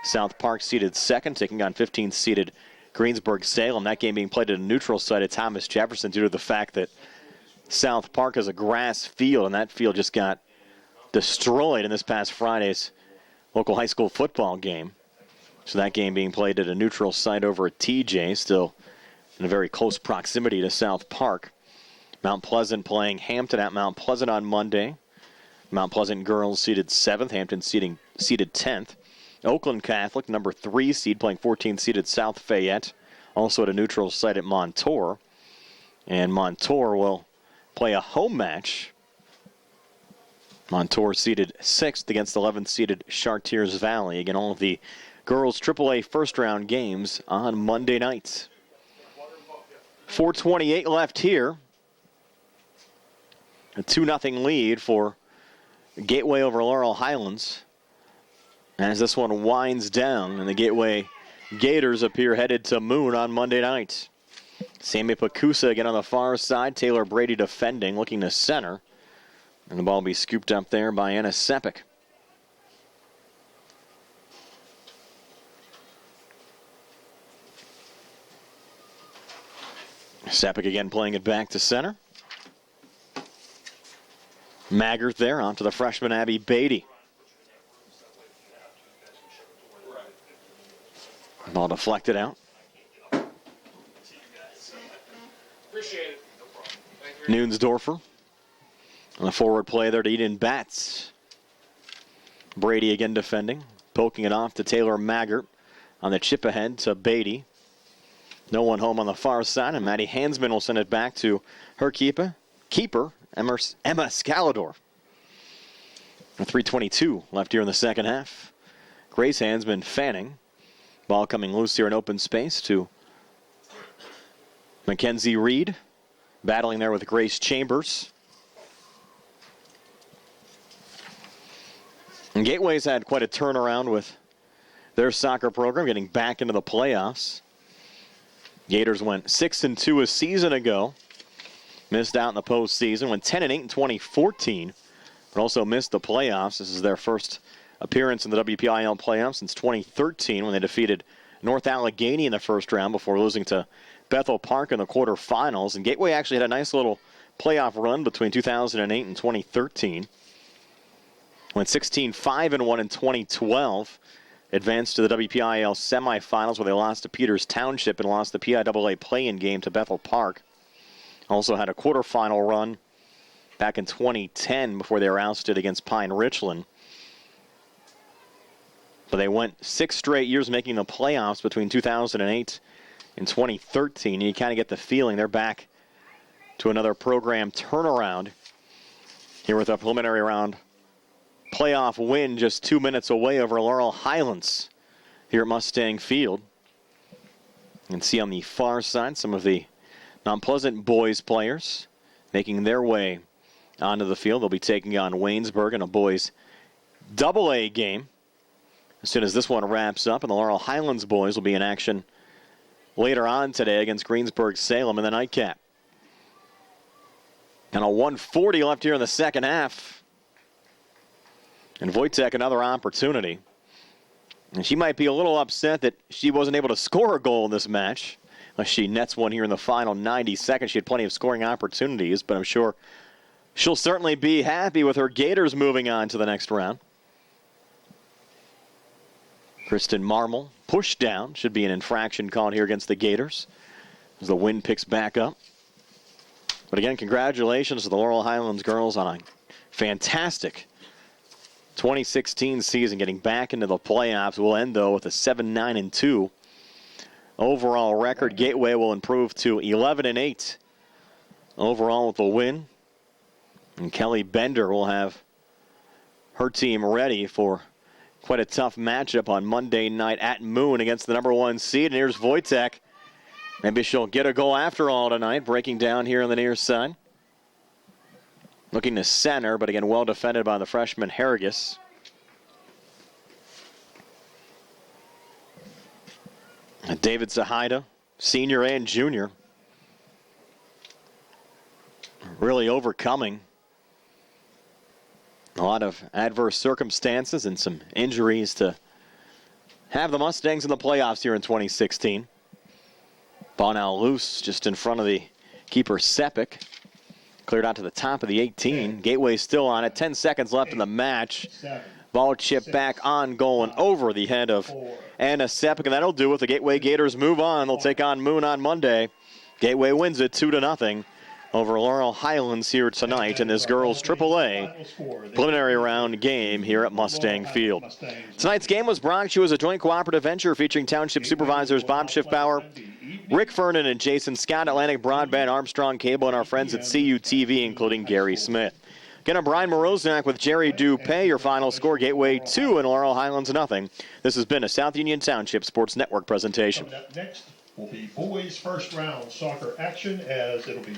South Park seeded 2nd, taking on 15th-seeded Greensburg-Salem. That game being played at a neutral site at Thomas Jefferson due to the fact that South Park has a grass field, and that field just got destroyed in this past Friday's local high school football game. So that game being played at a neutral site over at TJ, still in a very close proximity to South Park. Mount Pleasant playing Hampton at Mount Pleasant on Monday. Mount Pleasant girls seeded 7th, Hampton seeded 10th. Oakland Catholic, number 3 seed, playing 14th seeded South Fayette, also at a neutral site at Montour. And Montour will play a home match. Montour seeded 6th against 11th seeded Chartiers Valley. Again, all of the girls' AAA first-round games on Monday nights. 4:28 left here. A 2-0 lead for Gateway over Laurel Highlands. As this one winds down, and the Gateway Gators appear headed to Moon on Monday night. Sammy Pacusa again on the far side. Taylor Brady defending, looking to center. And the ball will be scooped up there by Anna Sepik. Sepik again playing it back to center. Maggart there onto the freshman Abby Beatty. Ball deflected out. Appreciate it. No problem. Thank you. Nuensdorfer on the forward play there to Eden Batts. Brady again defending, poking it off to Taylor Maggart on the chip ahead to Beatty. No one home on the far side, and Maddie Hansman will send it back to her keeper Emma Scalador. 3:22 left here in the second half. Grace Hansman fanning. Ball coming loose here in open space to Mackenzie Reed. Battling there with Grace Chambers. And Gateway's had quite a turnaround with their soccer program, getting back into the playoffs. Gators went 6-2 a season ago. Missed out in the postseason. Went 10-8 in 2014, but also missed the playoffs. This is their first appearance in the WPIAL playoffs since 2013 when they defeated North Allegheny in the first round before losing to Bethel Park in the quarterfinals. And Gateway actually had a nice little playoff run between 2008 and 2013. Went 16-5-1 in 2012. Advanced to the WPIAL semifinals where they lost to Peters Township and lost the PIAA play-in game to Bethel Park. Also had a quarterfinal run back in 2010 before they were ousted against Pine Richland. But they went 6 straight years making the playoffs between 2008 and 2013. You kind of get the feeling they're back to another program turnaround here with a preliminary round playoff win just 2 minutes away over Laurel Highlands here at Mustang Field. You can see on the far side some of the Mount Pleasant boys players making their way onto the field. They'll be taking on Waynesburg in a boys' AA game as soon as this one wraps up. And the Laurel Highlands boys will be in action later on today against Greensburg-Salem in the nightcap. And a 1:40 left here in the second half. And Wojtek another opportunity. And she might be a little upset that she wasn't able to score a goal in this match. She nets one here in the final 90 seconds. She had plenty of scoring opportunities, but I'm sure she'll certainly be happy with her Gators moving on to the next round. Kristen Marmel pushed down. Should be an infraction called here against the Gators as the wind picks back up. But again, congratulations to the Laurel Highlands girls on a fantastic 2016 season, getting back into the playoffs. We'll end, though, with a 7-9-2 overall record. Gateway will improve to 11-8 overall with the win. And Kelly Bender will have her team ready for quite a tough matchup on Monday night at Moon against the number 1 seed. And here's Wojtek. Maybe she'll get a goal after all tonight, breaking down here on the near side. Looking to center, but again, well defended by the freshman Harrigus. David Zahida, senior and junior, really overcoming a lot of adverse circumstances and some injuries to have the Mustangs in the playoffs here in 2016. Ball now loose just in front of the keeper Sepik. Cleared out to the top of the 18. Gateway still on it. 10 seconds left in the match. Ball chipped back on goal and over the head of Anna Sepik. And that'll do it. The Gateway Gators move on. They'll take on Moon on Monday. Gateway wins it 2-0 over Laurel Highlands here tonight in this girls' AAA preliminary round game here at Mustang Field. Tonight's game was brought to you as a joint cooperative venture featuring Township Supervisors Bob Schiffbauer, Rick Vernon, and Jason Scott, Atlantic Broadband, Armstrong Cable, and our friends at CUTV, including Gary Smith. Again, I'm Brian Moroznak with Jerry Dupay. Your final score, Gateway 2 and Laurel Highlands 0. This has been a South Union Township Sports Network presentation. Coming up next will be boys' first round soccer action as it'll be